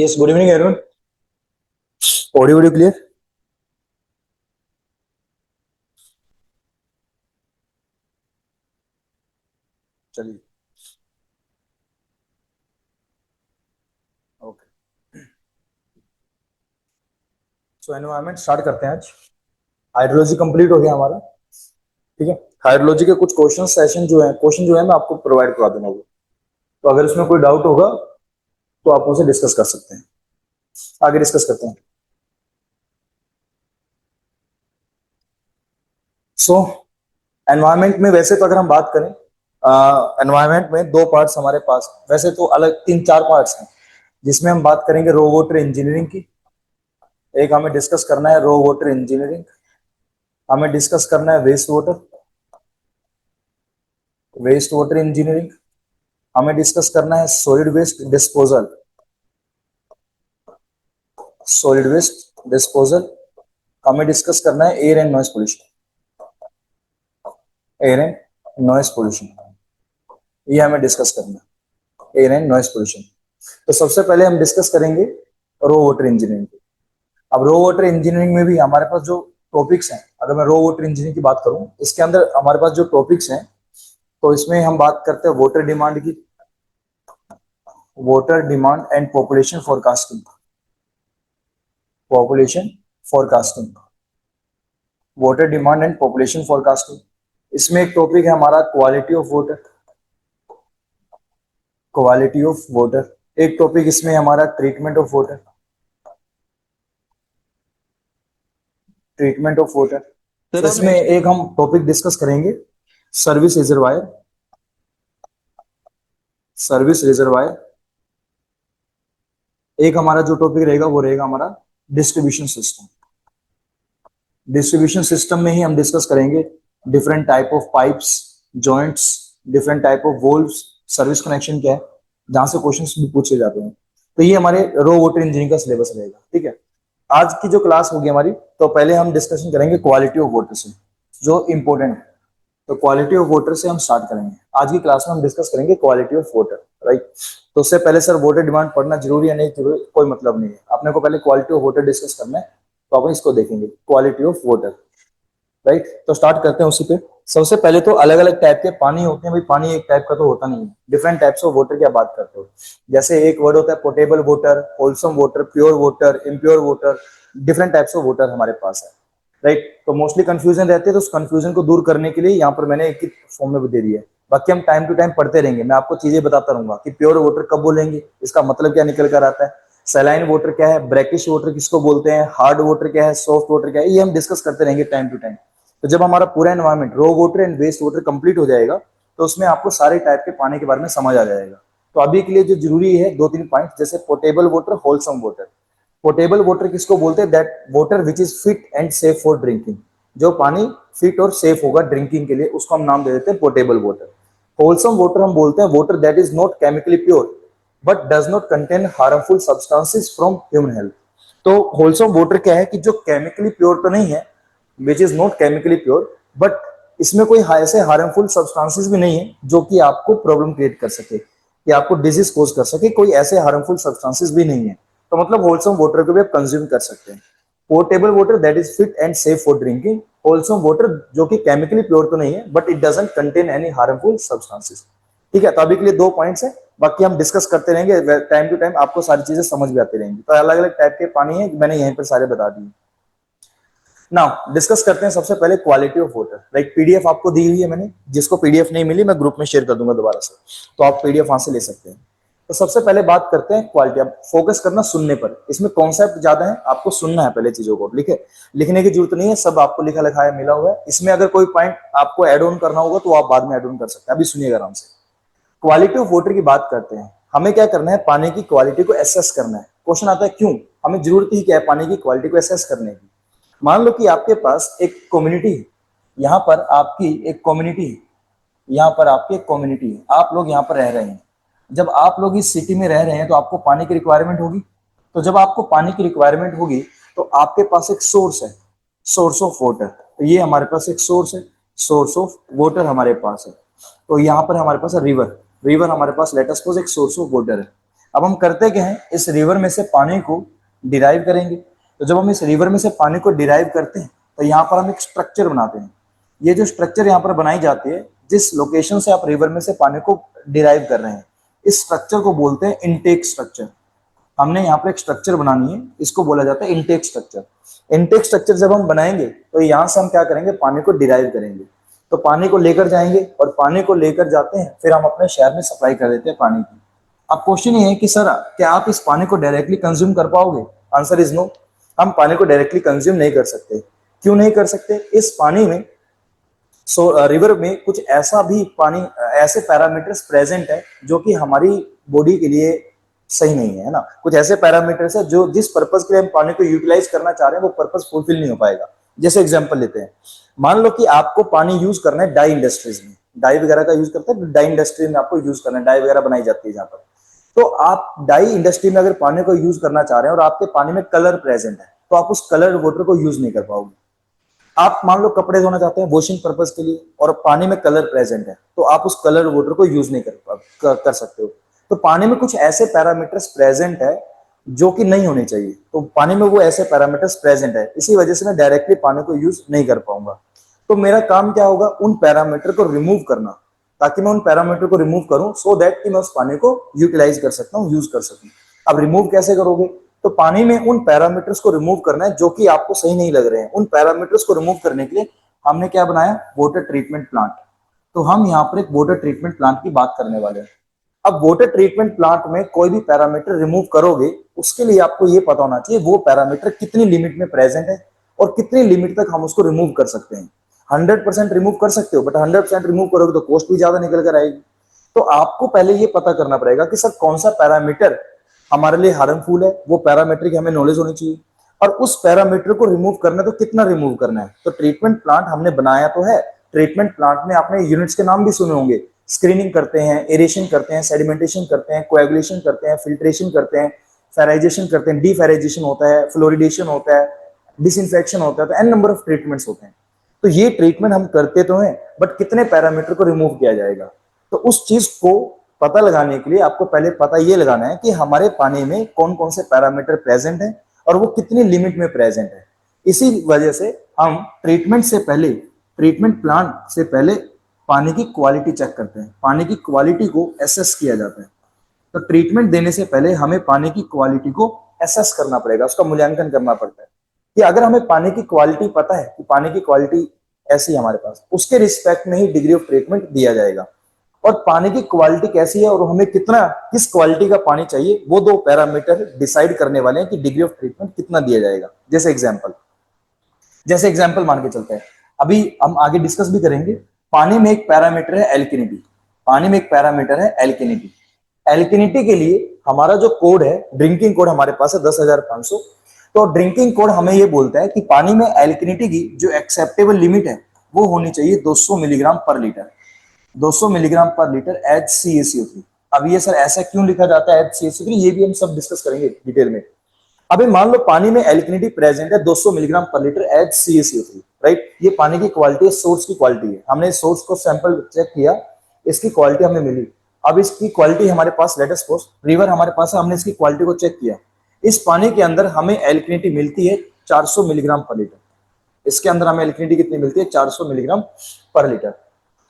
Yes, good evening everyone. Audio video clear? चलिए, okay. सो environment start करते हैं आज। हाइड्रोलॉजी कंप्लीट हो गया हमारा। ठीक है। हाइड्रोलॉजी के कुछ क्वेश्चन जो है मैं आपको प्रोवाइड करा दूंगा वो। तो अगर इसमें कोई डाउट होगा तो आप उसे डिस्कस कर सकते हैं। आगे डिस्कस करते हैं। सो एनवायरनमेंट में वैसे तो अगर हम बात करें, एनवायरनमेंट में दो पार्ट्स हमारे पास, वैसे तो अलग तीन चार पार्ट्स हैं जिसमें हम बात करेंगे रो वाटर इंजीनियरिंग की। एक हमें डिस्कस करना है रो वाटर इंजीनियरिंग। हमें डिस्कस करना है वेस्ट वाटर इंजीनियरिंग। हमें डिस्कस करना है सॉलिड वेस्ट डिस्पोजल। हमें डिस्कस करना है एयर एंड नॉइस पोल्यूशन। ये हमें डिस्कस करना है एयर एंड नॉइस पोल्यूशन। तो सबसे पहले हम डिस्कस करेंगे रो वाटर इंजीनियरिंग। अब रो वाटर इंजीनियरिंग में भी हमारे पास जो टॉपिक्स हैं, अगर मैं रो वाटर इंजीनियरिंग की बात करूं, इसके अंदर हमारे पास जो टॉपिक्स हैं, तो इसमें हम बात करते हैं water demand and population forecasting. Water demand and population forecasting. इसमें एक टॉपिक है हमारा क्वालिटी ऑफ वाटर। एक टॉपिक इसमें हमारा ट्रीटमेंट ऑफ वाटर। तो इसमें एक हम टॉपिक डिस्कस करेंगे सर्विस रिजर्वायर। Service reservoir. एक हमारा जो टॉपिक रहेगा वो रहेगा हमारा डिस्ट्रीब्यूशन सिस्टम। डिस्ट्रीब्यूशन सिस्टम में ही हम डिस्कस करेंगे different type of pipes, joints, different type of wolves, service connection क्या है, जहां से क्वेश्चंस भी पूछे जाते हैं। तो ये हमारे रो वाटर इंजीनियरिंग का सिलेबस रहेगा। ठीक है। आज की जो क्लास होगी हमारी, तो पहले हम डिस्कशन करेंगे क्वालिटी ऑफ वाटर से, जो इंपॉर्टेंट है। तो क्वालिटी ऑफ वाटर से हम स्टार्ट करेंगे। आज की क्लास में हम डिस्कस करेंगे क्वालिटी ऑफ वाटर, राइट। तो उससे पहले सर वाटर डिमांड पढ़ना जरूरी है नहीं जरूरी, कोई मतलब नहीं है। आपने को पहले क्वालिटी ऑफ वाटर डिस्कस करना है, तो अपन इसको देखेंगे क्वालिटी ऑफ वाटर, राइट। तो स्टार्ट करते हैं उसी पे। सबसे पहले तो अलग अलग टाइप के पानी होते हैं भाई। पानी एक टाइप का तो होता नहीं है, डिफरेंट टाइप्स ऑफ वाटर की आप बात करते हो। जैसे एक वर्ड होता है potable water, wholesome water, pure water, impure water. Different types of water हमारे पास है, राइट। तो मोस्टली कंफ्यूजन रहते हैं, तो उस कंफ्यूजन को दूर करने के लिए यहाँ पर मैंने एक ही फॉर्म में दे दिया है। बाकी हम टाइम टू टाइम पढ़ते रहेंगे, मैं आपको चीजें बताता रहूंगा कि प्योर वाटर कब बोलेंगे, इसका मतलब क्या निकल कर आता है, सैलाइन वाटर क्या है, ब्रैकिश वाटर किसको बोलते हैं, हार्ड वाटर क्या है, सॉफ्ट वाटर क्या है, ये हम डिस्कस करते रहेंगे टाइम टू टाइम। तो जब हमारा पूरा environment raw water and waste water complete हो जाएगा, तो उसमें आपको सारे टाइप के पानी के बारे में समझ आ जाएगा। तो अभी के लिए जो जरूरी है दो तीन पॉइंट, जैसे portable water, wholesome water. Portable water किसको बोलते हैं, that water which is fit and safe for drinking. जो पानी फिट और सेफ होगा ड्रिंकिंग के लिए, उसको हम नाम दे देते हैं पोर्टेबल वाटर। होलसम वाटर हम बोलते हैं water that is not chemically pure but does not contain harmful substances from human health. तो होलसम वाटर क्या है कि जो केमिकली प्योर तो नहीं है, which is not chemically pure, but इसमें कोई ऐसे हार्मफुल सब्सटेंसेस भी नहीं है जो कि आपको प्रॉब्लम क्रिएट कर सके कि आपको डिजीज कोज कर सके, कोई ऐसे हार्मफुल सब्सटेंसेस भी नहीं है। तो मतलब होलसम वाटर को भी आप कंज्यूम कर सकते हैं। Portable water that is fit and safe for drinking. Wholesome water जो कि केमिकली प्योर तो नहीं है but it doesn't contain any harmful substances. ठीक है। तो अभी के लिए दो पॉइंट्स है, बाकी हम डिस्कस करते रहेंगे टाइम टू टाइम, आपको सारी चीजें समझ भी आती रहेंगी। तो अलग अलग टाइप के पानी है, मैंने यहीं पर सारे बता दिए। नाउ डिस्कस करते हैं सबसे पहले quality of water. Like PDF आपको दी हुई है मैंने, जिसको पीडीएफ नहीं मिली मैं ग्रुप में शेयर कर दूंगा दोबारा से, तो आप पीडीएफ वहां से ले सकते हैं। तो सबसे पहले बात करते हैं क्वालिटी। अब फोकस करना सुनने पर, इसमें कॉन्सेप्ट ज्यादा है, आपको सुनना है पहले चीजों को। लिखे लिखने की जरूरत नहीं है, सब आपको लिखा लिखाया मिला हुआ है। इसमें अगर कोई पॉइंट आपको एड ऑन करना होगा तो आप बाद में एड ऑन कर सकते हैं, अभी सुनिएगा आराम से। क्वालिटी ऑफ वाटर की बात करते हैं। हमें क्या करना है, पानी की क्वालिटी को एसेस करना है। क्वेश्चन आता है क्यों, हमें जरूरत ही क्या है पानी की क्वालिटी को एसेस करने की। मान लो कि आपके पास एक कम्युनिटी है, यहाँ पर आपकी एक कम्युनिटी है, यहाँ पर आपकी एक कम्युनिटी है, आप लोग यहाँ पर रह रहे हैं। जब आप लोग इस सिटी में रह रहे हैं तो आपको पानी की रिक्वायरमेंट होगी। तो जब आपको पानी की रिक्वायरमेंट होगी तो आपके पास एक सोर्स है, सोर्स ऑफ वाटर। तो ये हमारे पास एक सोर्स है, सोर्स ऑफ वाटर हमारे पास है। तो यहाँ पर हमारे पास है रिवर। रिवर हमारे पास लेट अस सपोज एक सोर्स ऑफ वाटर है। अब हम करते क्या है, इस रिवर में से पानी को डिराइव करेंगे। तो जब हम इस रिवर में से पानी को डिराइव करते हैं तो यहाँ पर हम एक स्ट्रक्चर बनाते हैं। ये जो स्ट्रक्चर यहाँ पर बनाई जाती है, जिस लोकेशन से आप रिवर में से पानी को डिराइव कर रहे हैं, इस स्ट्रक्चर को बोलते हैं इनटेक स्ट्रक्चर। हमने यहाँ पर एक स्ट्रक्चर बनानी है, इसको बोला जाता है इनटेक स्ट्रक्चर। इनटेक स्ट्रक्चर जब हम बनाएंगे तो यहाँ से हम क्या करेंगे, पानी को डिराइव करेंगे। तो पानी को लेकर जाएंगे और पानी को लेकर जाते हैं, फिर हम अपने शहर में सप्लाई कर देते हैं पानी की। अब क्वेश्चन ये है कि सर क्या आप इस पानी को डायरेक्टली कंज्यूम कर पाओगे? Answer is no. हम पानी को डायरेक्टली कंज्यूम नहीं कर सकते। क्यों नहीं कर सकते? इस पानी में रिवर में कुछ ऐसा भी पानी, ऐसे पैरामीटर्स प्रेजेंट है जो कि हमारी बॉडी के लिए सही नहीं है ना। कुछ ऐसे पैरामीटर्स है जो जिस पर्पस के लिए हम पानी को यूटिलाइज करना चाह रहे हैं वो पर्पस फुलफिल नहीं हो पाएगा। जैसे एग्जांपल लेते हैं, मान लो कि आपको पानी यूज करना है डाई इंडस्ट्रीज में, डाई वगैरह का यूज करते हैं, डाई इंडस्ट्री में आपको यूज करना है, डाई वगैरह बनाई जाती है जहां पर। तो आप डाई इंडस्ट्री में अगर पानी को यूज करना चाह रहे हैं और आपके पानी में कलर प्रेजेंट है, तो आप उस कलर्ड वाटर को यूज नहीं कर पाओगे। आप मान लो कपड़े धोना चाहते हैं वॉशिंग पर्पज के लिए और पानी में कलर प्रेजेंट है, तो आप उस कलर वाटर को यूज नहीं कर सकते हो। तो पानी में कुछ ऐसे पैरामीटर्स प्रेजेंट है जो कि नहीं होने चाहिए। तो पानी में वो ऐसे पैरामीटर्स प्रेजेंट है, इसी वजह से मैं डायरेक्टली पानी को यूज नहीं कर पाऊंगा। तो मेरा काम क्या होगा, उन पैरामीटर को रिमूव करना, ताकि मैं उन पैरामीटर को रिमूव करूं सो दैट कि मैं उस पानी को यूटिलाइज कर सकता हूं, यूज कर सकूं। अब रिमूव कैसे करोगे? तो पानी में उन पैरामीटर्स को रिमूव करना है जो कि आपको सही नहीं लग रहे हैं। उन पैरामीटर्स को रिमूव करने के लिए हमने क्या बनाया, वाटर ट्रीटमेंट प्लांट। तो हम यहाँ पर एक वाटर ट्रीटमेंट प्लांट की बात करने वाले हैं। अब वाटर ट्रीटमेंट प्लांट में कोई भी पैरामीटर रिमूव करोगे, उसके लिए आपको ये पता होना चाहिए वो पैरामीटर कितनी लिमिट में प्रेजेंट है और कितनी लिमिट तक हम उसको रिमूव कर सकते हैं। 100% रिमूव कर सकते हो, बट 100% रिमूव करोगे तो कॉस्ट भी ज्यादा निकल कर आएगी। तो आपको पहले ये पता करना पड़ेगा कि सर कौन सा पैरामीटर हमारे लिए हार्मफुल है, वो पैरामीटर की हमें नॉलेज होनी चाहिए, और उस पैरामीटर को रिमूव करना है तो कितना रिमूव करना है। तो ट्रीटमेंट प्लांट हमने बनाया तो है। ट्रीटमेंट प्लांट में आपने यूनिट्स के नाम भी सुने होंगे। स्क्रीनिंग करते हैं, एरेशन करते हैं, सेडिमेंटेशन करते हैं, कोएगुलेशन करते हैं, फिल्ट्रेशन करते हैं, फेराइजेशन करते हैं, डीफेराइजेशन होता है, फ्लोरिडेशन होता है, डिसइंफेक्शन होता है। तो एन नंबर ऑफ ट्रीटमेंट्स होते हैं। तो ये ट्रीटमेंट हम करते तो हैं, बट कितने पैरामीटर को रिमूव किया जाएगा, तो उस चीज को पता लगाने के लिए आपको पहले पता ये लगाना है कि हमारे पानी में कौन कौन से पैरामीटर प्रेजेंट है और वो कितनी लिमिट में प्रेजेंट है। इसी वजह से हम ट्रीटमेंट से पहले, ट्रीटमेंट प्लांट से पहले पानी की क्वालिटी चेक करते हैं। पानी की क्वालिटी को एसेस किया जाता है। तो ट्रीटमेंट देने से पहले हमें पानी की क्वालिटी को एसेस करना पड़ेगा, उसका मूल्यांकन करना पड़ता है कि अगर हमें पानी की क्वालिटी पता है कि पानी की क्वालिटी ऐसी है हमारे पास, उसके रिस्पेक्ट में ही डिग्री ऑफ ट्रीटमेंट दिया जाएगा। और पानी की क्वालिटी कैसी है और हमें कितना, किस क्वालिटी का पानी चाहिए, वो दो पैरामीटर डिसाइड करने वाले हैं कि डिग्री ऑफ ट्रीटमेंट कितना दिया जाएगा। जैसे एग्जांपल मान के चलते हैं, अभी हम आगे डिस्कस भी करेंगे। पानी में एक पैरामीटर है एल्किनिटी। पानी में एक पैरामीटर है एल्किनिटी। एल्किनिटी के लिए हमारा जो कोड है, ड्रिंकिंग कोड हमारे पास है 10,500। तो ड्रिंकिंग कोड हमें ये बोलता है कि पानी में एल्किनिटी की जो एक्सेप्टेबल लिमिट है वो होनी चाहिए 200 मिलीग्राम पर लीटर। 200 मिलीग्राम पर लीटर HCaCO3। अब ये सर ऐसा क्यों लिखा जाता है HCaCO3, ये भी हम सब डिस्कस करेंगे डिटेल में। अभी मान लो पानी में एल्किनिटी प्रेजेंट है 200 मिलीग्राम पर लीटर HCaCO3, राइट। ये पानी की क्वालिटी है, सोर्स की क्वालिटी है। हमने सोर्स को सैंपल चेक किया, इसकी क्वालिटी हमें मिली। अब इसकी क्वालिटी हमारे पास, लेट अस सपोज रिवर हमारे पास है, हमने इसकी क्वालिटी को चेक किया। इस पानी के अंदर हमें एल्किनिटी मिलती है 400 मिलीग्राम पर लीटर। इसके अंदर हमें एल्किनिटी कितनी मिलती है, 400 मिलीग्राम पर लीटर।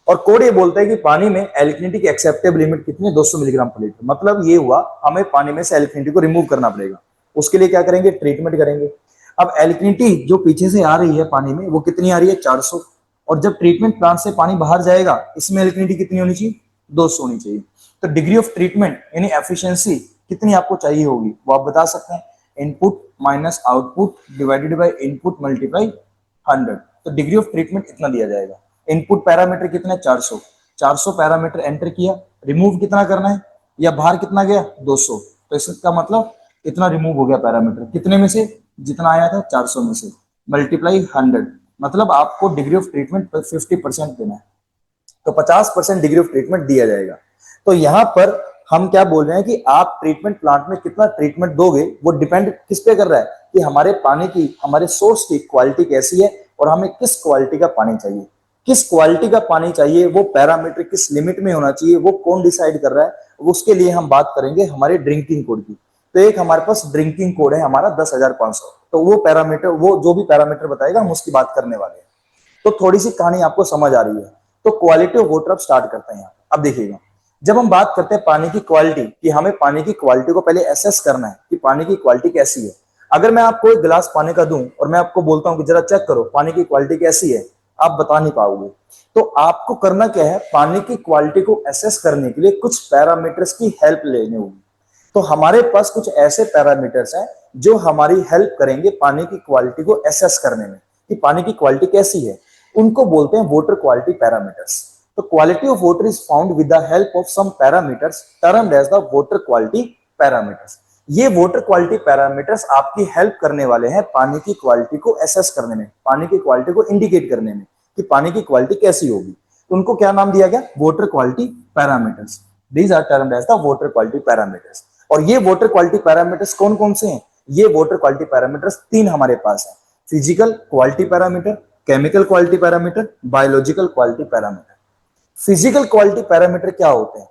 और कोड ये बोलता है कि पानी में एल्किनिटी की एक्सेप्टेबल लिमिट कितनी है, 200 मिलीग्राम पर लीटर। मतलब ये हुआ हमें पानी में से एल्किनिटी को रिमूव करना पड़ेगा। उसके लिए क्या करेंगे, ट्रीटमेंट करेंगे। अब एल्किनिटी जो पीछे से आ रही है पानी में, वो कितनी आ रही है, 400। और जब ट्रीटमेंट प्लांट से पानी बाहर जाएगा, इसमें एल्किनिटी कितनी होनी चाहिए, 200 होनी चाहिए। तो डिग्री ऑफ ट्रीटमेंट यानी एफिशिएंसी कितनी आपको चाहिए होगी, वो आप बता सकते हैं। Input minus output divided by input multiply 100। तो डिग्री ऑफ ट्रीटमेंट इतना दिया जाएगा। इनपुट पैरामीटर कितना है, 400। 400 पैरामीटर एंटर किया, रिमूव कितना करना है या बाहर कितना गया, 200। तो इसका मतलब इतना रिमूव हो गया पैरामीटर, कितने में से, जितना आया था 400 में से, मल्टीप्लाई 100। मतलब आपको डिग्री ऑफ ट्रीटमेंट 50% देना है, तो 50% डिग्री ऑफ ट्रीटमेंट दिया जाएगा। तो यहाँ पर हम क्या बोल रहे हैं कि आप ट्रीटमेंट प्लांट में कितना ट्रीटमेंट दोगे, वो डिपेंड किस पे कर रहा है कि हमारे पानी की, हमारे सोर्स की क्वालिटी कैसी है और हमें किस क्वालिटी का पानी चाहिए। किस क्वालिटी का पानी चाहिए, वो पैरामीटर किस लिमिट में होना चाहिए, वो कौन डिसाइड कर रहा है, उसके लिए हम बात करेंगे हमारे ड्रिंकिंग कोड की। तो एक हमारे पास ड्रिंकिंग कोड है हमारा 10,500, तो वो पैरामीटर, वो जो भी पैरामीटर बताएगा हम उसकी बात करने वाले हैं। तो थोड़ी सी कहानी आपको समझ आ रही है। तो क्वालिटी ऑफ वाटर अब स्टार्ट करते हैं। अब देखिएगा, जब हम बात करते हैं पानी की क्वालिटी, कि हमें पानी की क्वालिटी को पहले एसेस करना है कि पानी की क्वालिटी कैसी है। अगर मैं आपको एक गिलास पानी का दूं और मैं आपको बोलता हूं कि जरा चेक करो पानी की क्वालिटी कैसी है, आप बता नहीं पाओगे। तो आपको करना क्या है, पानी की क्वालिटी को एसेस करने के लिए कुछ पैरामीटर्स की हेल्प लेनी होगी। तो हमारे पास कुछ ऐसे पैरामीटर्स हैं जो हमारी हेल्प करेंगे पानी की क्वालिटी को एसेस करने में, कि पानी की क्वालिटी कैसी है। उनको बोलते हैं वाटर क्वालिटी पैरामीटर्स। तो quality of water is found with the help of some parameters termed as the water quality parameters. ये वाटर क्वालिटी पैरामीटर्स आपकी हेल्प करने वाले हैं पानी की क्वालिटी को एसेस करने में, पानी की क्वालिटी को इंडिकेट करने में कि पानी की क्वालिटी कैसी होगी। उनको क्या नाम दिया गया, water quality parameters. These are termed as the water quality parameters. और ये वाटर क्वालिटी पैरामीटर्स कौन कौन से हैं? ये वाटर क्वालिटी पैरामीटर्स तीन हमारे पास है, physical quality parameter, chemical quality parameter, biological quality parameter. Physical quality parameter क्या होते हैं?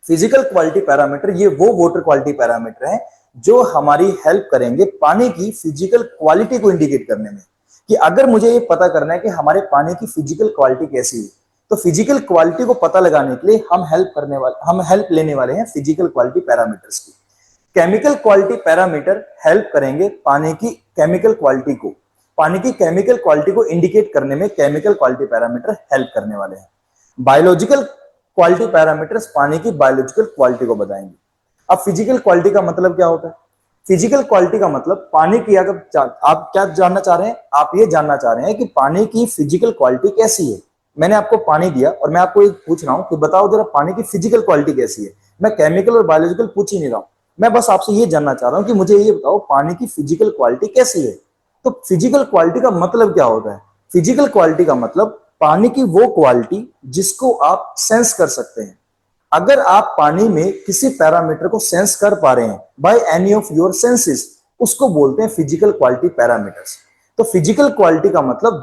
फिजिकल क्वालिटी पैरामीटर ये वो वाटर क्वालिटी पैरामीटर है जो हमारी हेल्प करेंगे पानी की फिजिकल क्वालिटी को इंडिकेट करने में। कि अगर मुझे ये पता करना है कि हमारे पानी की फिजिकल क्वालिटी कैसी है, तो फिजिकल क्वालिटी को पता लगाने के लिए हम हेल्प लेने वाले हैं फिजिकल क्वालिटी पैरामीटर्स की। केमिकल क्वालिटी पैरामीटर हेल्प करेंगे पानी की केमिकल क्वालिटी को, पानी की केमिकल क्वालिटी को इंडिकेट करने में केमिकल क्वालिटी पैरामीटर हेल्प करने वाले हैं। बायोलॉजिकल क्वालिटी पैरामीटर्स पानी की बायोलॉजिकल क्वालिटी को बताएंगे। अब फिजिकल क्वालिटी का मतलब क्या होता है? फिजिकल क्वालिटी का मतलब पानी की, अगर आप क्या जानना चाह रहे हैं, आप ये जानना चाह रहे हैं कि पानी की फिजिकल क्वालिटी कैसी है। मैंने आपको पानी दिया और मैं आपको एक पूछ रहा हूं कि बताओ जरा पानी की फिजिकल क्वालिटी कैसी है। मैं केमिकल और बायोलॉजिकल पूछ ही नहीं रहा हूं, मैं बस आपसे ये जानना चाह रहा हूं कि मुझे ये बताओ पानी की फिजिकल क्वालिटी कैसी है। तो फिजिकल क्वालिटी का मतलब क्या होता है? फिजिकल क्वालिटी का मतलब पानी की वो क्वालिटी जिसको आप सेंस कर सकते हैं। अगर आप पानी में किसी पैरामीटर को सेंस कर पा रहे हैं by any of your senses, उसको बोलते हैं फिजिकल क्वालिटी पैरामीटर्स। तो फिजिकल क्वालिटी का मतलब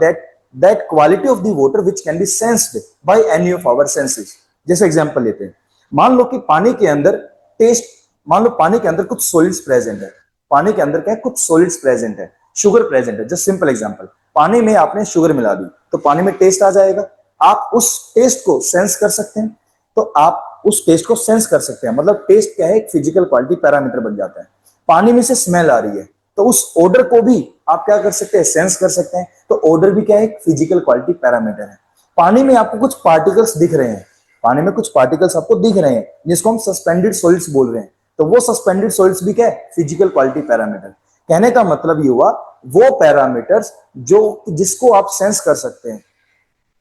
that quality of the water which can be sensed by any of our senses. जैसे एग्जांपल लेते हैं, मान लो कि पानी के अंदर टेस्ट, मान लो पानी के अंदर कुछ सॉलिड्स प्रेजेंट है। पानी के अंदर क्या है, कुछ सॉलिड्स प्रेजेंट है, शुगर प्रेजेंट है। जस्ट सिंपल एग्जांपल, पानी में आपने शुगर मिला दी तो पानी में टेस्ट आ जाएगा। आप उस टेस्ट को सेंस कर सकते हैं, तो आप उस टेस्ट को सेंस कर सकते हैं। मतलब टेस्ट क्या है, एक फिजिकल क्वालिटी पैरामीटर बन जाता है। पानी में से स्मेल आ रही है तो उस ऑर्डर को भी आप क्या कर सकते हैं, सेंस कर सकते हैं। तो ऑर्डर भी क्या है, एक फिजिकल क्वालिटी पैरामीटर है। पानी में आपको कुछ पार्टिकल्स दिख रहे हैं, पानी में कुछ पार्टिकल्स आपको दिख रहे हैं जिसको हम सस्पेंडेड सॉलिड्स बोल रहे हैं, तो वो सस्पेंडेड सॉलिड्स भी क्या है, फिजिकल क्वालिटी पैरामीटर। कहने का मतलब ये हुआ, वो पैरामीटर्स जो जिसको आप सेंस कर सकते हैं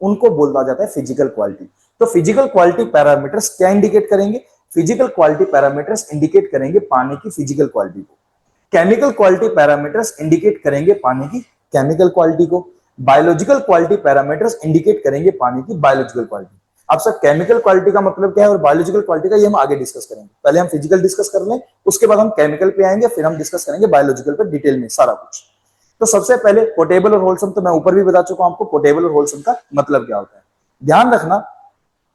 उनको बोला जाता है फिजिकल क्वालिटी। तो फिजिकल क्वालिटी पैरामीटर्स क्या इंडिकेट करेंगे? फिजिकल क्वालिटी पैरामीटर्स इंडिकेट करेंगे पानी की फिजिकल क्वालिटी को। केमिकल क्वालिटी पैरामीटर्स इंडिकेट करेंगे पानी की केमिकल क्वालिटी को। बायोलॉजिकल क्वालिटी पैरामीटर्स इंडिकेट करेंगे पानी की बायोलॉजिकल क्वालिटी। अब सर केमिकल क्वालिटी का मतलब क्या है और बायोलॉजिकल क्वालिटी का, ये हम आगे डिस्कस करेंगे। पहले हम फिजिकल डिस्कस कर लें, उसके बाद हम केमिकल पे आएंगे, फिर हम डिस्कस करेंगे बायोलॉजिकल पे डिटेल में सारा कुछ। तो सबसे पहले पोर्टेबल और होलसम, तो मैं ऊपर भी बता चुका हूं आपको पोर्टेबल और होलसम का मतलब क्या होता है। ध्यान रखना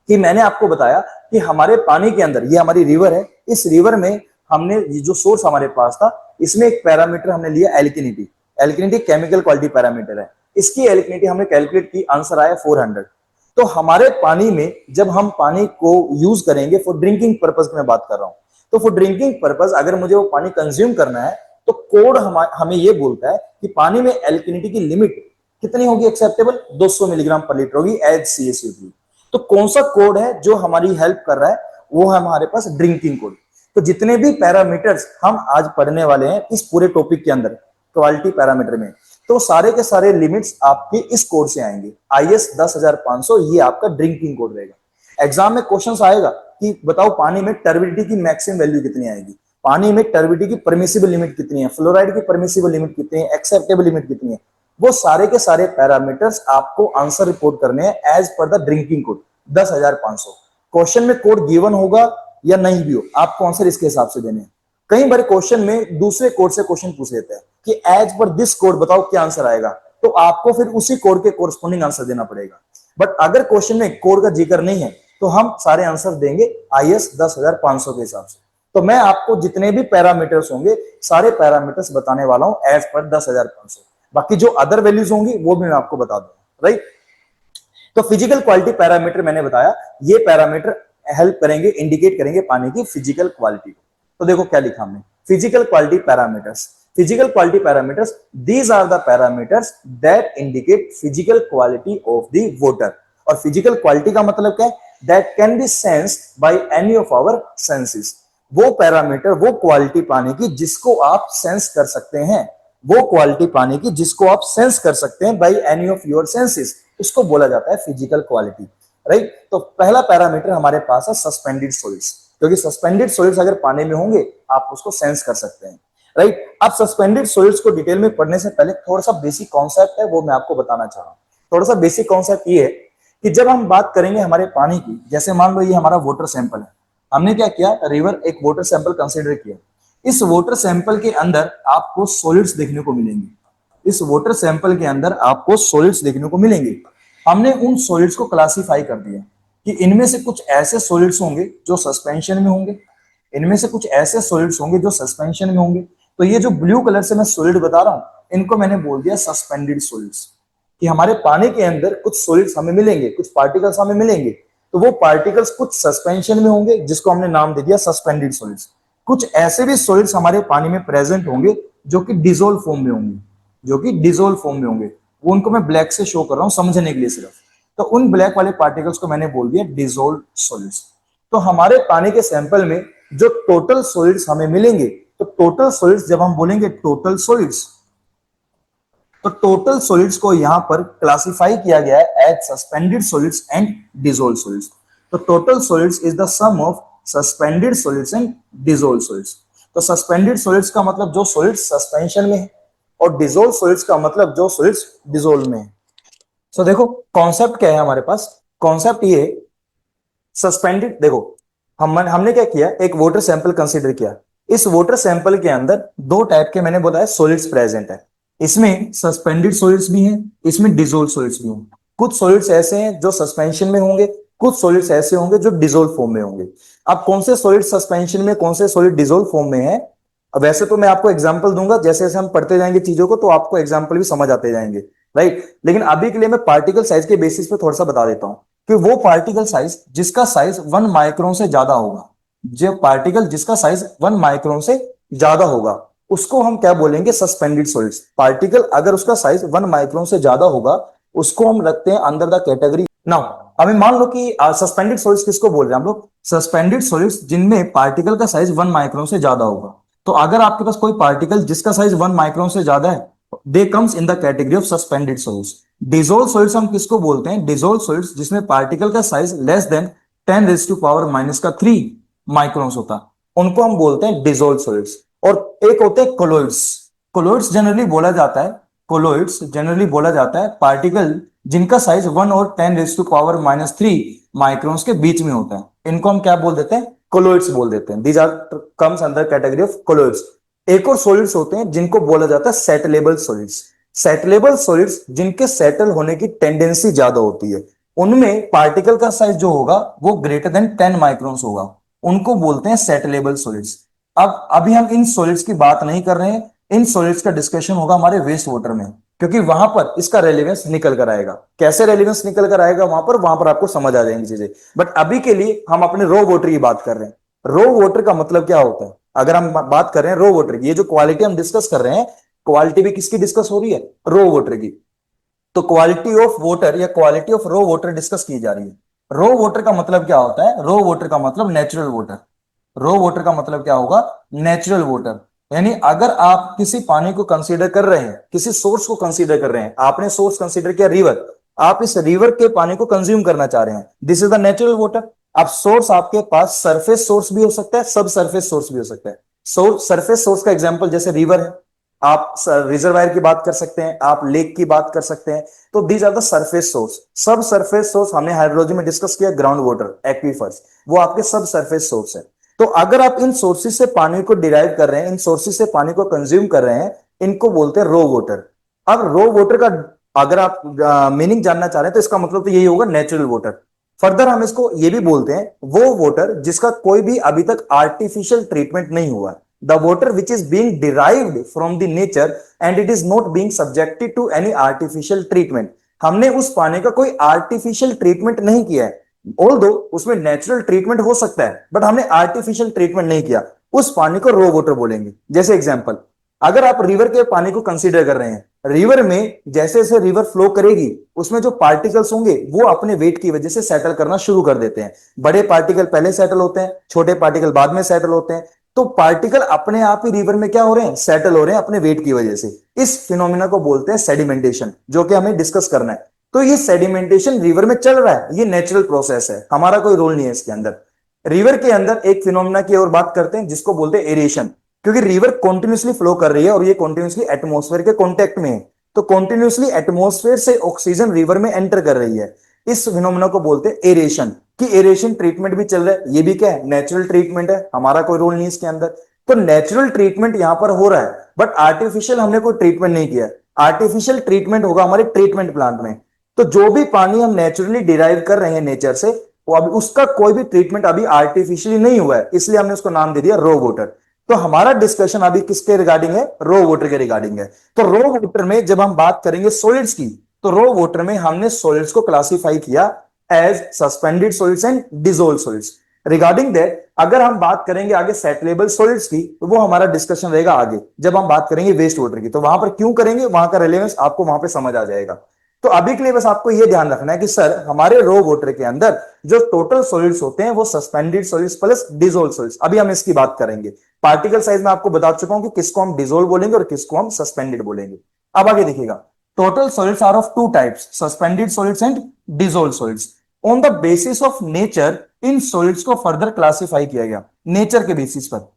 कि मैंने आपको बताया कि हमारे पानी के अंदर, ये हमारी रिवर है, इस रिवर में हमने जो सोर्स हमारे पास था, इसमें एक पैरामीटर हमने लिया alkalinity. Alkalinity chemical quality parameter है, इसकी एल्किनिटी हमने कैलकुलेट की, आंसर आया 400। तो हमारे पानी में जब हम पानी को यूज करेंगे फॉर ड्रिंकिंग पर्पज की मैं बात कर रहा हूं, तो फॉर ड्रिंकिंग पर्पज अगर मुझे वो पानी कंज्यूम करना है तो कोड हमें ये बोलता है कि पानी में एल्किनिटी की लिमिट कितनी होगी एक्सेप्टेबल, 200 मिलीग्राम पर लीटर होगी एज CaCO2। तो कौन सा कोड है जो हमारी हेल्प कर रहा है, वो है हमारे पास ड्रिंकिंग कोड। तो जितने भी पैरामीटर्स हम आज पढ़ने वाले हैं इस पूरे टॉपिक के अंदर क्वालिटी पैरामीटर में, तो सारे के सारे लिमिट्स आपके इस कोड से आएंगे। IS 10500 ये आपका ड्रिंकिंग कोड रहेगा। एग्जाम में क्वेश्चंस आएगा कि बताओ पानी में टर्बिडिटी की मैक्सिमम वैल्यू कितनी आएगी, पानी में टर्बिडिटी की परमिसिबल लिमिट कितनी है, फ्लोराइड की परमिसिबल लिमिट कितनी है, एक्सेप्टेबल लिमिट कितनी है। वो सारे के सारे पैरामीटर्स आपको आंसर रिपोर्ट करने हैं as per the drinking code 10500। Question में कोड गिवन होगा या नहीं भी हो, आपको आंसर इसके हिसाब से देने हैं। कई बार क्वेश्चन में दूसरे कोड से क्वेश्चन पूछ लेते हैं कि एज पर दिस कोड बताओ क्या आंसर आएगा, तो आपको फिर उसी कोड के कोरस्पोंडिंग आंसर देना पड़ेगा। बट अगर क्वेश्चन में कोड का जिक्र नहीं है, तो हम सारे आंसर देंगे IS 10,500 के हिसाब से। तो मैं आपको जितने भी पैरामीटर्स होंगे सारे पैरामीटर्स बताने वाला हूं एज पर 10,500। बाकी जो अदर वैल्यूज होंगी वो भी मैं आपको बता दूंगा, राइट। तो फिजिकल क्वालिटी पैरामीटर मैंने बताया, ये पैरामीटर हेल्प करेंगे, इंडिकेट करेंगे पानी की फिजिकल क्वालिटी को। तो देखो क्या लिखा हमने, physical quality parameters. Physical quality parameters, these are the parameters that indicate physical quality of the water. और फिजिकल क्वालिटी का मतलब क्या है, that can be sensed by any of our senses. वो पैरामीटर, वो क्वालिटी पानी की जिसको आप सेंस कर सकते हैं, वो क्वालिटी पानी की जिसको आप सेंस कर सकते हैं by any of your senses, उसको बोला जाता है फिजिकल क्वालिटी, राइट। तो पहला पैरामीटर हमारे पास है सस्पेंडेड सॉलिड्स, क्योंकि सस्पेंडेड सॉलिड्स अगर पानी में होंगे आप उसको सेंस कर सकते हैं, राइट। अब सस्पेंडेड सॉलिड्स को डिटेल में पढ़ने से पहले थोड़ा सा बेसिक कॉन्सेप्ट है वो मैं आपको बताना चाह रहा हूं। थोड़ा सा बेसिक कॉन्सेप्ट ये है कि जब हम बात करेंगे हमारे पानी की, जैसे मान लो ये हमारा वाटर सैंपल है, हमने क्या किया, रिवर एक वाटर सैंपल कंसीडर किया। इस वाटर सैंपल के अंदर आपको सॉलिड्स देखने को मिलेंगे, इस वाटर सैंपल के अंदर आपको सॉलिड्स देखने को मिलेंगे। हमने उन सॉलिड्स को क्लासिफाई कर दिया कि इनमें से कुछ ऐसे सॉलिड्स होंगे जो सस्पेंशन में होंगे, इनमें से कुछ ऐसे सॉलिड्स होंगे जो सस्पेंशन में होंगे। तो ये जो ब्लू कलर से मैं सॉलिड बता रहा हूं इनको मैंने बोल दिया सस्पेंडेड सॉलिड्स, कि हमारे पानी के अंदर कुछ सॉलिड्स हमें मिलेंगे, कुछ पार्टिकल्स हमें मिलेंगे। तो वो पार्टिकल्स कुछ सस्पेंशन में होंगे जिसको हमने नाम दे दिया सस्पेंडेड सॉलिड्स। कुछ ऐसे भी सॉलिड्स हमारे पानी में प्रेजेंट होंगे जो कि डिसॉल्व फॉर्म में होंगे, जो कि डिसॉल्व फॉर्म में होंगे। वो उनको मैं ब्लैक से शो कर रहा हूं समझने के लिए सिर्फ। तो उन ब्लैक वाले पार्टिकल्स को मैंने बोल दिया डिसॉल्व सॉलिड्स। तो हमारे पानी के सैंपल में जो टोटल सॉलिड्स हमें मिलेंगे, तो टोटल सॉलिड्स जब हम बोलेंगे टोटल सॉलिड्स, तो टोटल सॉलिड्स को यहां पर क्लासिफाई किया गया है as suspended solids and dissolve solids. तो total solids is the sum of suspended solids and dissolve solids. तो सस्पेंडेड सॉलिड्स का मतलब जो सॉलिड्स सस्पेंशन में है, और डिसॉल्व सॉलिड्स का मतलब जो सॉलिड्स डिसॉल्व में है। सो देखो कॉन्सेप्ट क्या है हमारे पास, कॉन्सेप्ट ये सस्पेंडेड, देखो हमने क्या किया, एक वाटर सैंपल कंसीडर किया। इस वाटर सैंपल के अंदर दो टाइप के मैंने बताया सॉलिड्स प्रेजेंट है, इसमें सस्पेंडेड सॉलिड्स भी हैं, इसमें डिसॉल्व सॉलिड्स भी हैं। कुछ सॉलिड्स ऐसे हैं जो सस्पेंशन में होंगे, कुछ सॉलिड्स ऐसे होंगे जो डिसॉल्व फॉर्म में होंगे। अब कौन से सॉलिड सस्पेंशन में, कौन से सॉलिड डिसॉल्व फॉर्म में है, अब वैसे तो मैं आपको एग्जांपल दूंगा, जैसे जैसे हम पढ़ते जाएंगे चीजों को तो आपको एग्जांपल भी समझ आते जाएंगे, राइट। लेकिन अभी के लिए मैं पार्टिकल साइज के बेसिस पे थोड़ा सा बता देता हूं कि वो पार्टिकल साइज जिसका साइज 1 माइक्रोन से ज्यादा होगा, जो पार्टिकल जिसका साइज 1 माइक्रोन से ज्यादा होगा उसको हम क्या बोलेंगे, सस्पेंडेड सॉलिड्स। पार्टिकल अगर उसका साइज 1 माइक्रोन से ज्यादा होगा उसको हम रखते हैं अंडर द कैटेगरी। नाउ अभी मान लो कि सस्पेंडेड सॉलिड्स किसको बोल रहे हैं हम लोग, सस्पेंडेड सॉलिड्स जिनमें पार्टिकल का साइज 1 माइक्रोन से ज्यादा होगा। तो अगर आपके पास कोई पार्टिकल जिसका साइज 1 माइक्रोन से ज्यादा है, they comes in the category of suspended solids. Dissolve solids हम किसको बोलते हैं, डिसॉल्व सॉलिड्स जिसमें पार्टिकल का साइज लेस देन 10⁻³ माइक्रोन्स होता, उनको हम बोलते हैं डिसॉल्व सॉलिड्स। और एक होते हैं कोलोइड्स। कोलोइड्स जनरली बोला जाता है, कोलोइड्स जनरली बोला जाता है पार्टिकल जिनका साइज 1 और 10⁻³ माइक्रोन्स के बीच में होता है, इनको हम क्या बोल देते हैं, कोलोइड्स बोल देते हैं। These are comes under category of colloids. एक और सॉलिड्स होते हैं जिनको बोला जाता है सेटलेबल सॉलिड्स। सेटलेबल सॉलिड्स जिनके सेटल होने की टेंडेंसी ज्यादा होती है, उनमें पार्टिकल का साइज जो होगा वो ग्रेटर देन 10 माइक्रोन्स होगा, उनको बोलते हैं सेटलेबल सॉलिड्स। अब अभी हम इन सॉलिड्स की बात नहीं कर रहे हैं, इन सॉलिड्स का डिस्कशन होगा हमारे वेस्ट वाटर में, क्योंकि वहां पर इसका रेलेवेंस निकल कर आएगा। कैसे रेलेवेंस निकल कर आएगा वहां पर आपको समझ आ जाएंगी चीजें। बट अभी के लिए हम अपने रो वाटर की बात कर रहे हैं। रो वाटर का मतलब क्या होता है, अगर हम बात कर रहे हैं रो वाटर की, ये जो क्वालिटी हम डिस्कस कर रहे हैं, क्वालिटी भी किसकी डिस्कस हो रही है, रो वाटर की। तो क्वालिटी ऑफ वाटर या quality of raw water discuss की जा रही है। रो वाटर का मतलब क्या होता है, रो वाटर का मतलब नेचुरल वाटर। रो वाटर का मतलब क्या होगा, नेचुरल वाटर। यानी अगर आप किसी पानी को कंसीडर कर रहे हैं, किसी सोर्स को कंसीडर कर रहे हैं, आपने सोर्स कंसीडर किया रिवर, आप इस रिवर के पानी को कंज्यूम करना चाह रहे हैं, this is the natural water. अब सोर्स आपके पास सरफेस सोर्स भी हो सकता है, सब सरफेस सोर्स भी हो सकता है। सरफेस सोर्स का एग्जांपल जैसे रिवर है, आप रिजर्वायर की बात कर सकते हैं, आप लेक की बात कर सकते हैं। तो these are the surface source. सब सरफेस सोर्स हमने हाइड्रोलॉजी में डिस्कस किया, ग्राउंड वाटर, एक्वीफर्स, वो आपके सब सरफेस सोर्स है। तो अगर आप इन सोर्सेज से पानी को डिराइव कर रहे हैं, इन सोर्सेज से पानी को कंज्यूम कर रहे हैं, इनको बोलते हैं रो वाटर। अब रो वाटर का अगर आप मीनिंग जानना चाह रहे हैं तो इसका मतलब तो यही होगा नेचुरल वाटर। फर्दर हम इसको ये भी बोलते हैं वो वाटर जिसका कोई भी अभी तक आर्टिफिशियल ट्रीटमेंट नहीं हुआ, the water which is being derived from the nature and it is not being subjected to any artificial treatment. हमने उस पानी का कोई आर्टिफिशियल ट्रीटमेंट नहीं किया है, ऑल्दो उसमें नेचुरल ट्रीटमेंट हो सकता है बट हमने आर्टिफिशियल ट्रीटमेंट नहीं किया, उस पानी को रो वाटर बोलेंगे। जैसे एग्जांपल, अगर आप रिवर के पानी को कंसीडर कर रहे हैं, रिवर में जैसे जैसे रिवर फ्लो करेगी उसमें जो पार्टिकल्स होंगे वो अपने वेट की वजह से सेटल करना शुरू कर देते हैं। बड़े पार्टिकल पहले सेटल होते हैं, छोटे पार्टिकल बाद में सेटल होते हैं। तो पार्टिकल अपने आप ही रिवर में क्या हो रहे हैं, सेटल हो रहे हैं अपने वेट की वजह से। इस फिनोमिना को बोलते हैं सेडिमेंटेशन, जो कि हमें डिस्कस करना है। तो ये सेडिमेंटेशन रिवर में चल रहा है, ये नेचुरल प्रोसेस है, हमारा कोई रोल नहीं है इसके अंदर। रिवर के अंदर एक फिनोमिना की और बात करते हैं जिसको बोलते हैं एरेशन, क्योंकि रिवर कॉन्टिन्यूसली फ्लो कर रही है और ये कॉन्टिन्यूसली एटमॉस्फेयर के कॉन्टेक्ट में है, तो कॉन्टिन्यूसली एटमॉस्फेयर से ऑक्सीजन रिवर में एंटर कर रही है। इस फिनोमिना को बोलते हैं एरेशन, कि एरेशन ट्रीटमेंट भी चल रहा है, ये भी क्या है, नेचुरल ट्रीटमेंट है, हमारा कोई रोल नहीं इसके अंदर। तो नेचुरल ट्रीटमेंट यहां पर हो रहा है बट आर्टिफिशियल हमने कोई ट्रीटमेंट नहीं किया। आर्टिफिशियल ट्रीटमेंट होगा हमारे ट्रीटमेंट प्लांट में। तो जो भी पानी हम नेचुरली डिराइव कर रहे हैं नेचर से, वो अभी उसका कोई भी ट्रीटमेंट अभी आर्टिफिशियली नहीं हुआ है, इसलिए हमने उसको नाम दे दिया रो वाटर। तो हमारा डिस्कशन अभी किसके रिगार्डिंग है, रो वाटर के रिगार्डिंग है। तो रो वाटर में जब हम बात करेंगे सॉलिड्स की, तो रो वाटर में हमने सॉलिड्स को क्लासिफाई किया as suspended solids and dissolved solids. Regarding that अगर हम बात करेंगे आगे सेटलेबल सॉलिड्स की, तो वो हमारा डिस्कशन रहेगा आगे जब हम बात करेंगे वेस्ट वाटर की। तो वहां पर क्यों करेंगे, वहां का रिलेवेंस आपको वहां पे समझ आ जाएगा। तो अभी के लिए बस आपको यह ध्यान रखना है कि सर हमारे रो वाटर के अंदर जो टोटल सॉलिड्स होते हैं वो suspended solids plus dissolved solids, अभी हम इसकी बात करेंगे। पार्टिकल साइज में आपको बता चुका हूं कि किसको हम डिसॉल्व बोलेंगे और किसको हम सस्पेंडेड बोलेंगे। अब आगे देखिएगा, total solids are of two types, suspended solids and dissolved solids. On the basis of nature इन सॉलिड्स को फर्दर क्लासिफाई किया गया, नेचर के बेसिस पर,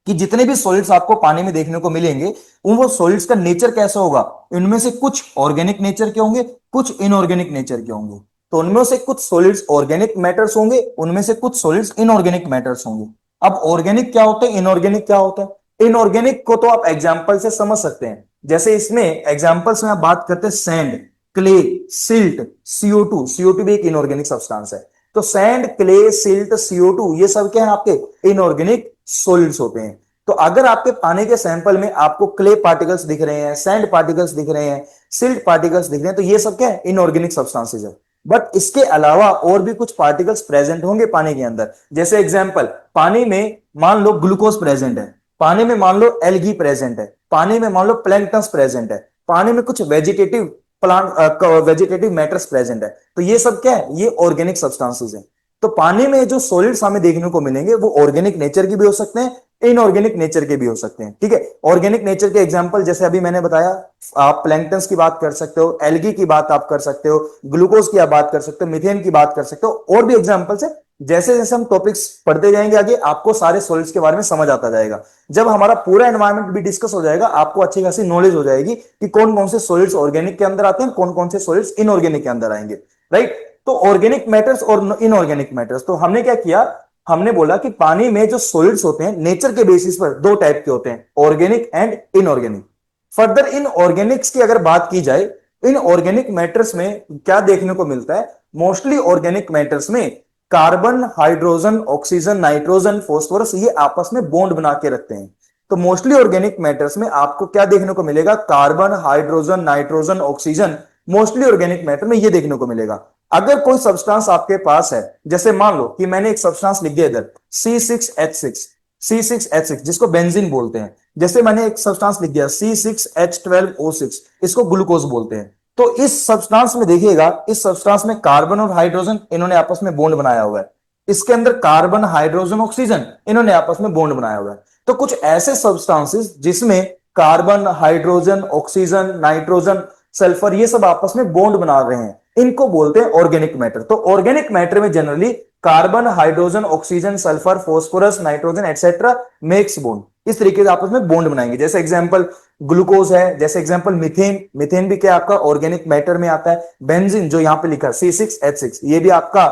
कि जितने भी सॉलिड्स आपको पानी में देखने को मिलेंगे उन वो सॉलिड्स का नेचर कैसा होगा। इनमें से कुछ ऑर्गेनिक नेचर के होंगे, कुछ इनऑर्गेनिक नेचर के होंगे। तो उनमें से कुछ सॉलिड्स ऑर्गेनिक मैटर्स होंगे, उनमें से कुछ सॉलिड्स इनऑर्गेनिक मैटर्स होंगे। अब ऑर्गेनिक क्या होता है, इनऑर्गेनिक क्या होता है। इनऑर्गेनिक को तो आप एग्जाम्पल से समझ सकते हैं, जैसे इसमें एग्जाम्पल्स में आप बात करते हैं sand, clay, silt, CO2। CO2 भी एक इनऑर्गेनिक सब्सटेंस है। तो सैंड, क्ले, सिल्ट, CO2 ये सब क्या है, आपके इनऑर्गेनिक सॉलिड्स होते हैं। तो अगर आपके पानी के सैंपल में आपको क्ले पार्टिकल्स दिख रहे हैं, सैंड पार्टिकल्स दिख रहे हैं, सिल्ट पार्टिकल्स दिख रहे हैं, तो ये सब क्या है, इनऑर्गेनिक सब्सटेंसेस है। बट इसके अलावा और भी कुछ पार्टिकल्स प्रेजेंट होंगे पानी के अंदर। जैसे एग्जांपल, पानी में मान लो ग्लूकोज प्रेजेंट है, पानी में मान लो एल्गी प्रेजेंट है, पानी में मान लो प्लैंक्टन्स प्रेजेंट है, पानी में कुछ vegetative plant vegetative matters present है। तो ये सब क्या है, ये ऑर्गेनिक सब्सटेंसेस है। तो पानी में जो सॉलिड्स हमें देखने को मिलेंगे वो ऑर्गेनिक नेचर की भी हो सकते हैं, इनऑर्गेनिक नेचर के भी हो सकते हैं। ठीक है, ऑर्गेनिक नेचर के एग्जांपल जैसे अभी मैंने बताया, आप प्लैंक्टन्स की बात कर सकते हो, एल्गी की बात आप कर सकते हो, ग्लूकोज की आप बात कर सकते हो, मीथेन की बात कर सकते हो, और भी एग्जांपल्स है। जैसे जैसे हम टॉपिक्स पढ़ते जाएंगे आगे, आपको सारे सॉलिड्स के बारे में समझ आता जाएगा। जब हमारा पूरा एनवायरमेंट भी डिस्कस हो जाएगा, आपको अच्छी खासी नॉलेज हो जाएगी कि कौन कौन से सॉलिड्स ऑर्गेनिक के अंदर आते हैं, कौन कौन से सॉलिड्स इनऑर्गेनिक के अंदर आएंगे। राइट, तो ऑर्गेनिक मैटर्स और इनऑर्गेनिक मैटर्स, तो हमने क्या किया, हमने बोला कि पानी में जो सॉलिड्स होते हैं नेचर के बेसिस पर दो टाइप के होते हैं, organic and inorganic. Further in Organics की अगर बात की जाए, इन ऑर्गेनिक मैटर्स में क्या देखने को मिलता है, मोस्टली ऑर्गेनिक मैटर्स में carbon, hydrogen, oxygen, nitrogen, phosphorus, ये आपस में बॉन्ड बना के रखते हैं। तो मोस्टली ऑर्गेनिक मैटर्स में आपको क्या देखने को मिलेगा, carbon, hydrogen, nitrogen, oxygen, mostly organic matter में ये देखने को मिलेगा। अगर कोई सब्सटेंस आपके पास है, जैसे मान लो कि मैंने एक सब्सटेंस लिख दिया इधर C6H6, C6H6 जिसको बेंजीन बोलते हैं। जैसे मैंने एक सब्सटेंस लिख दिया C6H12O6, इसको ग्लूकोज बोलते हैं। तो इस सब्सटेंस में देखिएगा, इस सब्सटेंस में कार्बन और हाइड्रोजन इन्होंने आपस में बॉन्ड बनाया हुआ है। इसके अंदर कार्बन, हाइड्रोजन, ऑक्सीजन इन्होंने आपस में बॉन्ड बनाया हुआ है। तो कुछ ऐसे सब्सटेंसेस जिसमें carbon, hydrogen, oxygen, nitrogen, sulphur ये सब आपस में बॉन्ड बना रहे हैं, इनको बोलते हैं ऑर्गेनिक मैटर। तो ऑर्गेनिक मैटर में generally carbon, hydrogen, oxygen, sulphur, phosphorus, nitrogen etcetera makes bond, इस तरीके से आपस में बॉन्ड बनाएंगे। जैसे एग्जांपल ग्लूकोज है, जैसे एग्जांपल मीथेन, मीथेन भी क्या आपका ऑर्गेनिक मैटर में आता है। बेंजीन जो यहां पे लिखा है C6H6, ये भी आपका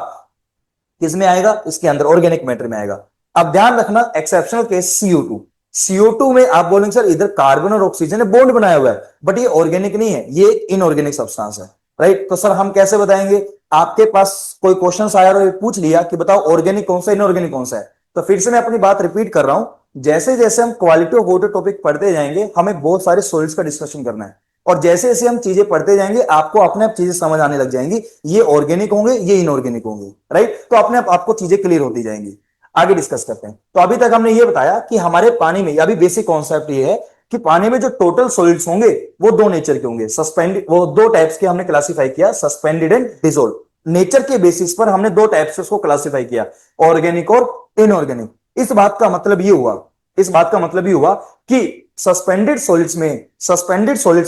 किस में आएगा, इसके अंदर ऑर्गेनिक मैटर में आएगा। अब ध्यान रखना, एक्सेप्शनल केस CO2, CO2 में आप बोलेंगे सर इधर कार्बन और ऑक्सीजन ने बॉन्ड बनाया हुआ है, बट ये ऑर्गेनिक नहीं है, ये एक इनऑर्गेनिक सब्सटेंस है। राइट। तो सर हम कैसे बताएंगे, आपके पास कोई क्वेश्चन आया और पूछ लिया कि बताओ ऑर्गेनिक कौन सा इनऑर्गेनिक कौन सा है, तो फिर से मैं अपनी बात रिपीट कर रहा हूं, जैसे जैसे हम क्वालिटी ऑफ वाटर टॉपिक पढ़ते जाएंगे हमें बहुत सारे सॉलिड्स का डिस्कशन करना है, और जैसे जैसे हम चीजें पढ़ते जाएंगे आपको अपने आप चीजें समझ आने लग जाएंगी, ये ऑर्गेनिक होंगे ये इनऑर्गेनिक होंगे, राइट। तो अपने आप आपको चीजें क्लियर होती जाएंगी। आगे डिस्कस करते हैं। तो अभी तक हमने ये बताया कि हमारे पानी में, अभी बेसिक कॉन्सेप्ट ये है कि पानी में जो टोटल सॉलिड्स होंगे वो दो नेचर के होंगे, सस्पेंडेड, वो दो टाइप्स के हमने क्लासिफाई किया, सस्पेंडेड एंड डिसॉल्व। नेचर के बेसिस पर हमने दो टाइप्स से उसको क्लासिफाई किया, ऑर्गेनिक और इनऑर्गेनिक। इस बात का मतलब ये हुआ, इस बात का मतलब ये हुआ कि सस्पेंडेड सॉलिड्स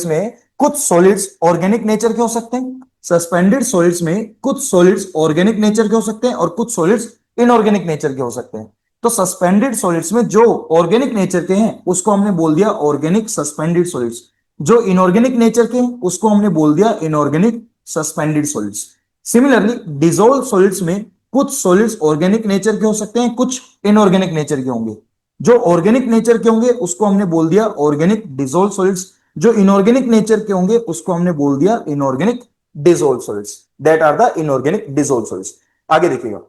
में कुछ सॉलिड्स ऑर्गेनिक नेचर के हो सकते हैं, सस्पेंडेड सॉलिड्स में कुछ सॉलिड्स ऑर्गेनिक नेचर के हो सकते हैं और कुछ सॉलिड्स इनऑर्गेनिक नेचर के हो सकते हैं। तो सस्पेंडेड सॉलिड्स में जो ऑर्गेनिक नेचर के हैं उसको हमने बोल दिया ऑर्गेनिक सस्पेंडेड सॉलिड्स, जो इनऑर्गेनिक नेचर के हैं उसको हमने बोल दिया inorganic suspended solids. Similarly dissolve solids में कुछ सॉलिड्स ऑर्गेनिक नेचर के हो सकते हैं, कुछ इनऑर्गेनिक नेचर के होंगे। जो ऑर्गेनिक नेचर के होंगे उसको हमने बोल दिया ऑर्गेनिक डिसॉल्व सॉलिड्स, जो इनऑर्गेनिक नेचर के होंगे उसको हमने बोल दिया inorganic dissolve solids. That are the inorganic dissolve solids. आगे देखिएगा,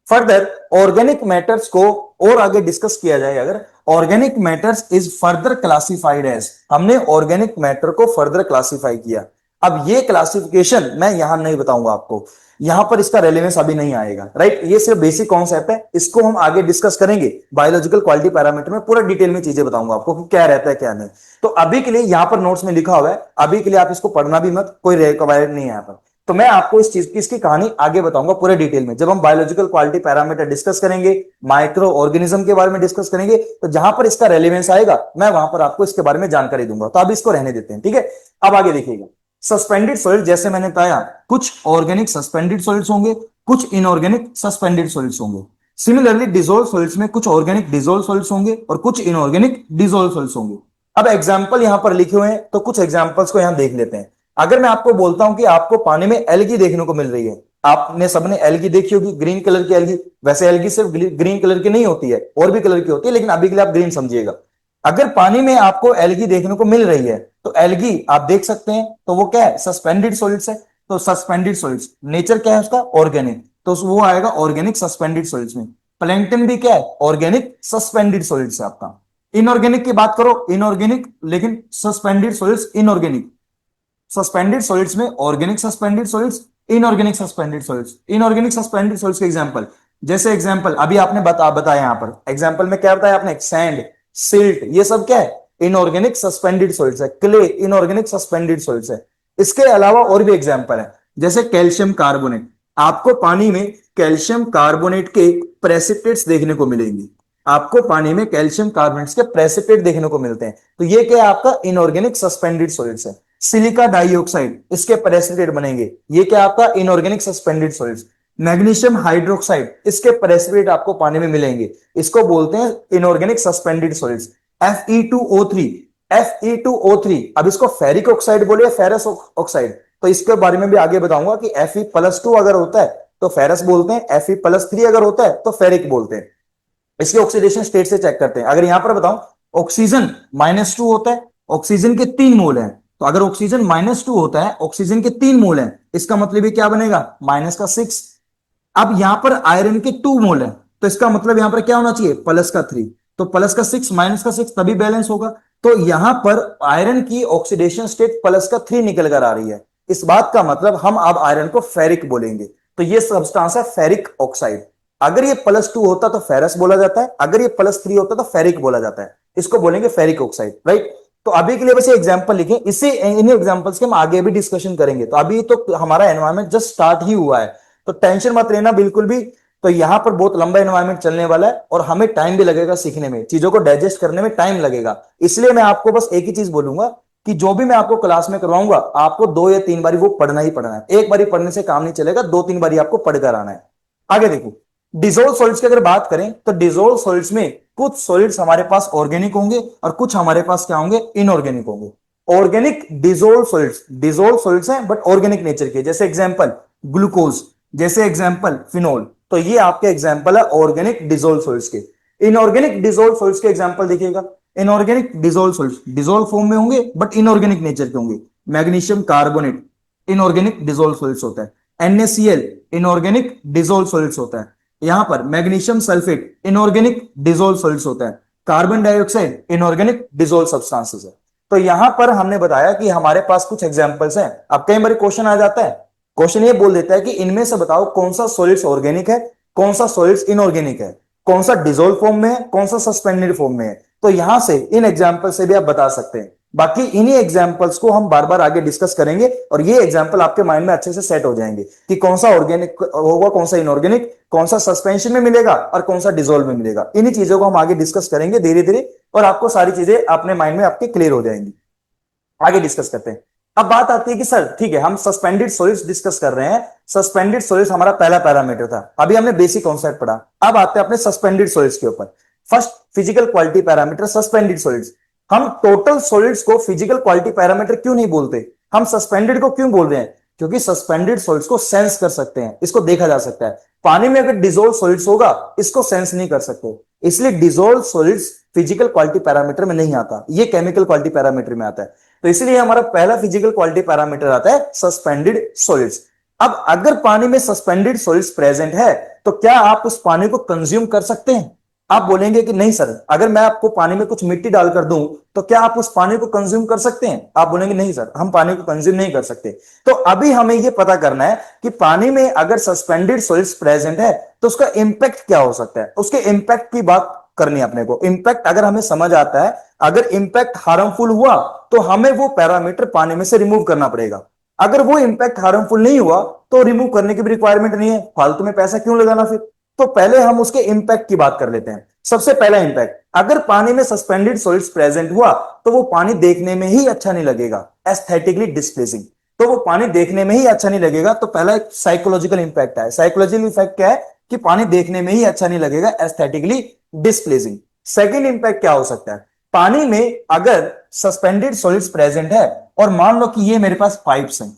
फर्दर ऑर्गेनिक मैटर्स को और आगे डिस्कस किया जाए अगर, organic matters is further classified as, हमने ऑर्गेनिक मैटर को फर्दर क्लासिफाई किया। अब ये क्लासिफिकेशन मैं यहां नहीं बताऊंगा आपको, यहां पर इसका रेलेवेंस अभी नहीं आएगा, राइट। ये सिर्फ बेसिक कॉन्सेप्ट है, इसको हम आगे डिस्कस करेंगे बायोलॉजिकल क्वालिटी पैरामीटर में, पूरा डिटेल में चीजें बताऊंगा आपको कि क्या रहता है क्या नहीं। तो अभी के लिए यहां पर नोट्स में लिखा हुआ है, अभी के लिए आप इसको पढ़ना भी मत, कोई रिक्वायर्ड नहीं है यहां पर। तो मैं आपको इस चीज की, इसकी कहानी आगे बताऊंगा पूरे डिटेल में, जब हम बायोलॉजिकल क्वालिटी पैरामीटर डिस्कस करेंगे, माइक्रो ऑर्गेनिज्म के बारे में डिस्कस करेंगे, तो जहां पर इसका रेलेवेंस आएगा मैं वहां पर आपको इसके बारे में जानकारी दूंगा। तो अब इसको रहने देते हैं, ठीक है। अब आगे देखिएगा, सस्पेंडेड सॉलिड, जैसे मैंने बताया कुछ ऑर्गेनिक सस्पेंडेड सॉलिड्स होंगे, कुछ इनऑर्गेनिक सस्पेंडेड सॉलिड्स होंगे। सिमिलरली डिसॉल्व सॉलिड्स में कुछ ऑर्गेनिक डिसॉल्व सॉलिड्स होंगे और कुछ इनऑर्गेनिक डिसॉल्व सॉलिड्स होंगे। अब एग्जांपल यहां पर लिखे हुए हैं, तो कुछ एग्जांपल्स को यहां देख लेते हैं। अगर मैं आपको बोलता हूं कि आपको पानी में एल्गी देखने को मिल रही है, आपने सबने एल्गी देखी होगी, ग्रीन कलर की एल्गी, वैसे एल्गी सिर्फ ग्रीन कलर की नहीं होती है, और भी कलर की होती है, लेकिन अभी के लिए आप ग्रीन समझिएगा। अगर पानी में आपको एल्गी देखने को मिल रही है तो एल्गी आप देख सकते हैं, तो वो क्या है, सस्पेंडेड सॉलिड्स है। तो सस्पेंडेड सॉलिड्स नेचर क्या है उसका, ऑर्गेनिक, तो वो आएगा ऑर्गेनिक सस्पेंडेड सॉलिड्स में। प्लैंकटन भी क्या है, ऑर्गेनिक सस्पेंडेड सॉलिड्स है आपका। इनऑर्गेनिक की बात करो, इनऑर्गेनिक, लेकिन suspended solids inorganic, suspended solids में organic suspended solids, inorganic suspended solids. Inorganic suspended solids के एग्जांपल, जैसे एग्जांपल अभी आपने बताया यहां पर एग्जांपल में क्या बताया आपने, सैंड, सिल्ट, ये सब क्या है, इनऑर्गेनिक सस्पेंडेड सॉलिड्स है। क्ले इनऑर्गेनिक सस्पेंडेड सॉलिड्स है। इसके अलावा और भी एग्जांपल है, जैसे कैल्शियम कार्बोनेट, आपको पानी में कैल्शियम कार्बोनेट के प्रेसिपिटेट्स देखने को मिलेंगे, आपको पानी में कैल्शियम कार्बोनेट्स के प्रेसिपिटेट देखने को मिलते हैं, तो ये क्या है आपका इनऑर्गेनिक सस्पेंडेड सॉलिड्स है। सिलिका डाइऑक्साइड, इसके प्रेसिपिटेट बनेंगे, ये क्या आपका inorganic suspended solids. Magnesium hydroxide, इसके प्रेसिपिटेट आपको पानी में मिलेंगे, इसको बोलते हैं inorganic suspended solids. Fe2O3, Fe2O3, अब इसको फेरिक ऑक्साइड बोले या फेरस ऑक्साइड, तो इसके बारे में भी आगे बताऊंगा कि Fe+2 अगर होता है तो फेरस बोलते हैं, Fe+3 अगर होता है तो फेरिक बोलते हैं। इसके ऑक्सीडेशन स्टेट से चेक करते हैं। अगर यहां पर बताऊं, ऑक्सीजन -2 होता है, ऑक्सीजन के 3 मोल हैं, तो अगर ऑक्सीजन -2 होता है, ऑक्सीजन के 3 मोल हैं, इसका मतलब ये क्या बनेगा, -6। अब यहां पर आयरन के 2 मोल है, तो इसका मतलब यहां पर क्या होना चाहिए, +3, तो +6 -6 तभी बैलेंस होगा। तो यहां पर आयरन की ऑक्सीडेशन स्टेट +3 निकल कर आ रही है, इस बात का मतलब हम अब आयरन को फेरिक बोलेंगे। तो ये सब्सटेंस है फेरिक ऑक्साइड। अगर ये +2 होता तो फेरस बोला जाता है, अगर ये +3 होता तो फेरिक बोला जाता है, इसको बोलेंगे फेरिक ऑक्साइड, राइट। तो अभी के लिए बस एग्जांपल लिखें, इससे इन एग्जांपल्स के हम आगे भी डिस्कशन करेंगे। तो अभी तो हमारा एनवायरनमेंट जस्ट स्टार्ट ही हुआ है, तो टेंशन मत लेना बिल्कुल भी। तो यहां पर बहुत लंबा एनवायरनमेंट चलने वाला है और हमें टाइम भी लगेगा सीखने में, चीजों को डाइजेस्ट करने में टाइम लगेगा। इसलिए मैं आपको बस एक ही चीज बोलूंगा कि जो भी मैं आपको क्लास में करवाऊंगा, आपको 2 या 3 बारी वो पढ़ना ही पढ़ना है, एक बारी पढ़ने से काम नहीं चलेगा, 2-3 बारी आपको पढ़कर आना है। आगे देखो, डिसॉल्व सॉलिड्स की अगर बात करें तो डिसॉल्व सॉलिड्स में कुछ सॉलिड्स हमारे पास ऑर्गेनिक होंगे और कुछ हमारे पास क्या होंगे, इनऑर्गेनिक होंगे। ऑर्गेनिक डिसॉल्व सॉलिड्स हैं बट ऑर्गेनिक नेचर के, जैसे एग्जांपल ग्लूकोज, जैसे एग्जांपल फिनोल। तो ये आपके एग्जांपल है ऑर्गेनिक डिसॉल्व सॉलिड्स के। इनऑर्गेनिक डिसॉल्व सॉलिड्स के एग्जांपल देखिएगा, inorganic dissolve solids dissolve form में होंगे बट इनऑर्गेनिक नेचर के होंगे। Magnesium carbonate, inorganic dissolve solids होता है। NaCl इनऑर्गेनिक डिसॉल्व सॉलिड्स होता है। यहां पर magnesium sulphate inorganic dissolve solids होता है। Carbon dioxide inorganic dissolve substances है। तो यहां पर हमने बताया कि हमारे पास कुछ एग्जांपल्स हैं। अब कई बार क्वेश्चन आ जाता है, क्वेश्चन ये बोल देता है कि इनमें से बताओ कौन सा सॉलिड्स ऑर्गेनिक है, कौन सा सॉलिड्स इनऑर्गेनिक है, कौन सा डिसॉल्व फॉर्म में है, कौन सा सस्पेंडेड फॉर्म में है। तो यहां से इन एग्जांपल से भी आप बता सकते हैं। बाकी इन्हीं एग्जांपल्स को हम बार बार आगे डिस्कस करेंगे और ये एग्जांपल आपके माइंड में अच्छे से सेट हो जाएंगे कि कौन सा ऑर्गेनिक होगा, कौन सा इनऑर्गेनिक, कौन सा सस्पेंशन में मिलेगा और कौन सा डिसॉल्व में मिलेगा। इन्हीं चीजों को हम आगे डिस्कस करेंगे धीरे धीरे और आपको सारी चीजें अपने माइंड में आपके क्लियर हो जाएंगी। आगे डिस्कस करते हैं। अब बात आती है कि सर ठीक है, हम सस्पेंडेड सॉलिड्स डिस्कस कर रहे हैं। सस्पेंडेड सॉलिड्स हमारा पहला पैरामीटर था, अभी हमने बेसिक कॉन्सेप्ट पढ़ा। अब आते हैं अपने सस्पेंडेड सॉलिड्स के ऊपर। First physical quality parameter suspended solids. हम टोटल सॉलिड्स को फिजिकल क्वालिटी पैरामीटर क्यों नहीं बोलते, हम सस्पेंडेड को क्यों बोल रहे हैं? क्योंकि सस्पेंडेड सॉलिड्स को सेंस कर सकते हैं, इसको देखा जा सकता है। पानी में अगर डिसॉल्व सॉलिड्स होगा इसको सेंस नहीं कर सकते, इसलिए dissolve solids physical quality parameter में नहीं आता, ये केमिकल क्वालिटी पैरामीटर में आता है। तो इसलिए हमारा पहला फिजिकल क्वालिटी पैरामीटर आता है सस्पेंडेड सॉलिड्स। अब अगर पानी में सस्पेंडेड सॉलिड्स प्रेजेंट है तो क्या आप उस पानी को कंज्यूम कर सकते हैं? आप बोलेंगे कि नहीं सर, अगर मैं आपको पानी में कुछ मिट्टी डालकर दूं तो क्या आप उस पानी को कंज्यूम कर सकते हैं? आप बोलेंगे नहीं सर, हम पानी को कंज्यूम नहीं कर सकते। तो अभी हमें यह पता करना है कि पानी में अगर सस्पेंडेड सॉलिड्स प्रेजेंट है तो उसका इंपैक्ट क्या हो सकता है, उसके इंपैक्ट की बात करनी है अपने को। इंपैक्ट अगर हमें समझ आता है, अगर इंपैक्ट हार्मफुल हुआ तो हमें वो पैरामीटर पानी में से रिमूव करना पड़ेगा। अगर वो इंपैक्ट हार्मफुल नहीं हुआ तो रिमूव करने की भी रिक्वायरमेंट नहीं है, फालतू में पैसा क्यों लगाना फिर। तो पहले हम उसके इंपैक्ट की बात कर लेते हैं। सबसे पहला इंपैक्ट, अगर पानी में सस्पेंडेड सॉलिड्स प्रेजेंट हुआ तो वो पानी देखने में ही अच्छा नहीं लगेगा, एस्थेटिकली डिस्प्लेसिंग। तो वो पानी देखने में ही अच्छा नहीं लगेगा। तो पहला एक साइकोलॉजिकल इंपैक्ट है। साइकोलॉजिकल इंपैक्ट क्या है कि पानी देखने में ही अच्छा नहीं लगेगा, एस्थेटिकली डिस्प्लेसिंग। सेकेंड इंपैक्ट क्या हो सकता है, पानी में अगर सस्पेंडेड सॉलिड्स प्रेजेंट है और मान लो कि ये मेरे पास पाइप्स हैं,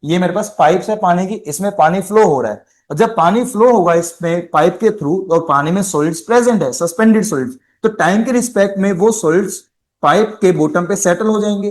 ये मेरे पास पाइप्स है पानी की, इसमें पानी फ्लो हो रहा है। और जब पानी फ्लो होगा इसमें पाइप के थ्रू और पानी में सॉलिड्स प्रेजेंट है, सस्पेंडेड सॉलिड्स, तो टाइम के रिस्पेक्ट में वो सॉलिड्स पाइप के बॉटम पे सेटल हो जाएंगे।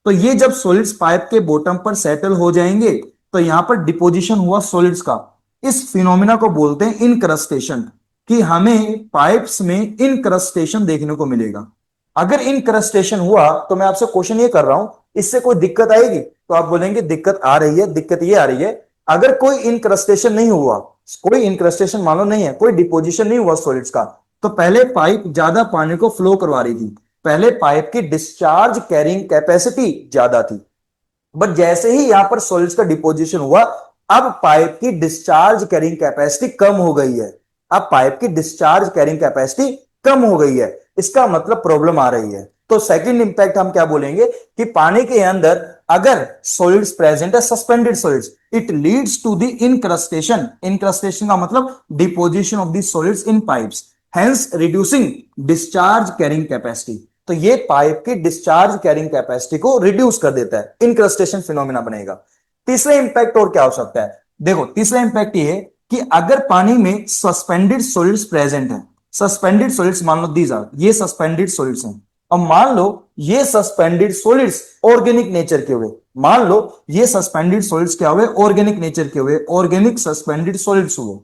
तो ये जब सॉलिड्स पाइप के बॉटम पर सेटल हो जाएंगे तो यहां पर डिपोजिशन हुआ सॉलिड्स का, इस फिनोमिना को बोलते हैं इनक्रस्टेशन, कि हमें पाइप्स में इनक्रस्टेशन देखने को मिलेगा। अगर इनक्रस्टेशन हुआ तो मैं आपसे क्वेश्चन ये कर रहा हूं, इससे कोई दिक्कत आएगी? तो आप बोलेंगे दिक्कत आ रही है। दिक्कत ये आ रही है, अगर कोई इनक्रस्टेशन नहीं हुआ, कोई इनक्रस्टेशन मान लो नहीं है, कोई डिपोजिशन नहीं हुआ सॉलिड्स का, तो पहले पाइप ज्यादा पानी को फ्लो करवा रही थी, पहले पाइप की डिस्चार्ज कैरिंग कैपेसिटी ज्यादा थी। बट जैसे ही यहां पर सॉलिड्स का डिपोजिशन हुआ, अब पाइप की डिस्चार्ज कैरिंग कैपेसिटी कम हो गई है। अब पाइप की डिस्चार्ज कैरिंग कैपेसिटी कम हो गई है, इसका मतलब प्रॉब्लम आ रही है। तो सेकंड इंपैक्ट हम क्या बोलेंगे कि पानी के अंदर अगर सॉलिड्स प्रेजेंट है, suspended solids, it leads to the incrustation. Incrustation का मतलब deposition of the solids in pipes, hence reducing discharge carrying capacity. तो ये पाइप की डिस्चार्ज कैरिंग कैपेसिटी को रिड्यूस कर देता है, इनक्रस्टेशन फिनोमिना बनेगा। तीसरा इंपैक्ट और क्या हो सकता है, देखो तीसरा इंपैक्ट ये है कि अगर पानी में सस्पेंडेड सॉलिड्स प्रेजेंट है, सस्पेंडेड सॉलिड्स मान लो दीज आर, ये सस्पेंडेड सॉलिड्स हैं। अब मान लो ये सस्पेंडेड सॉलिड्स ऑर्गेनिक नेचर के हुए, मान लो ये सस्पेंडेड सॉलिड्स क्या हुए, ऑर्गेनिक नेचर के हुए, ऑर्गेनिक सस्पेंडेड सॉलिड्स हुए।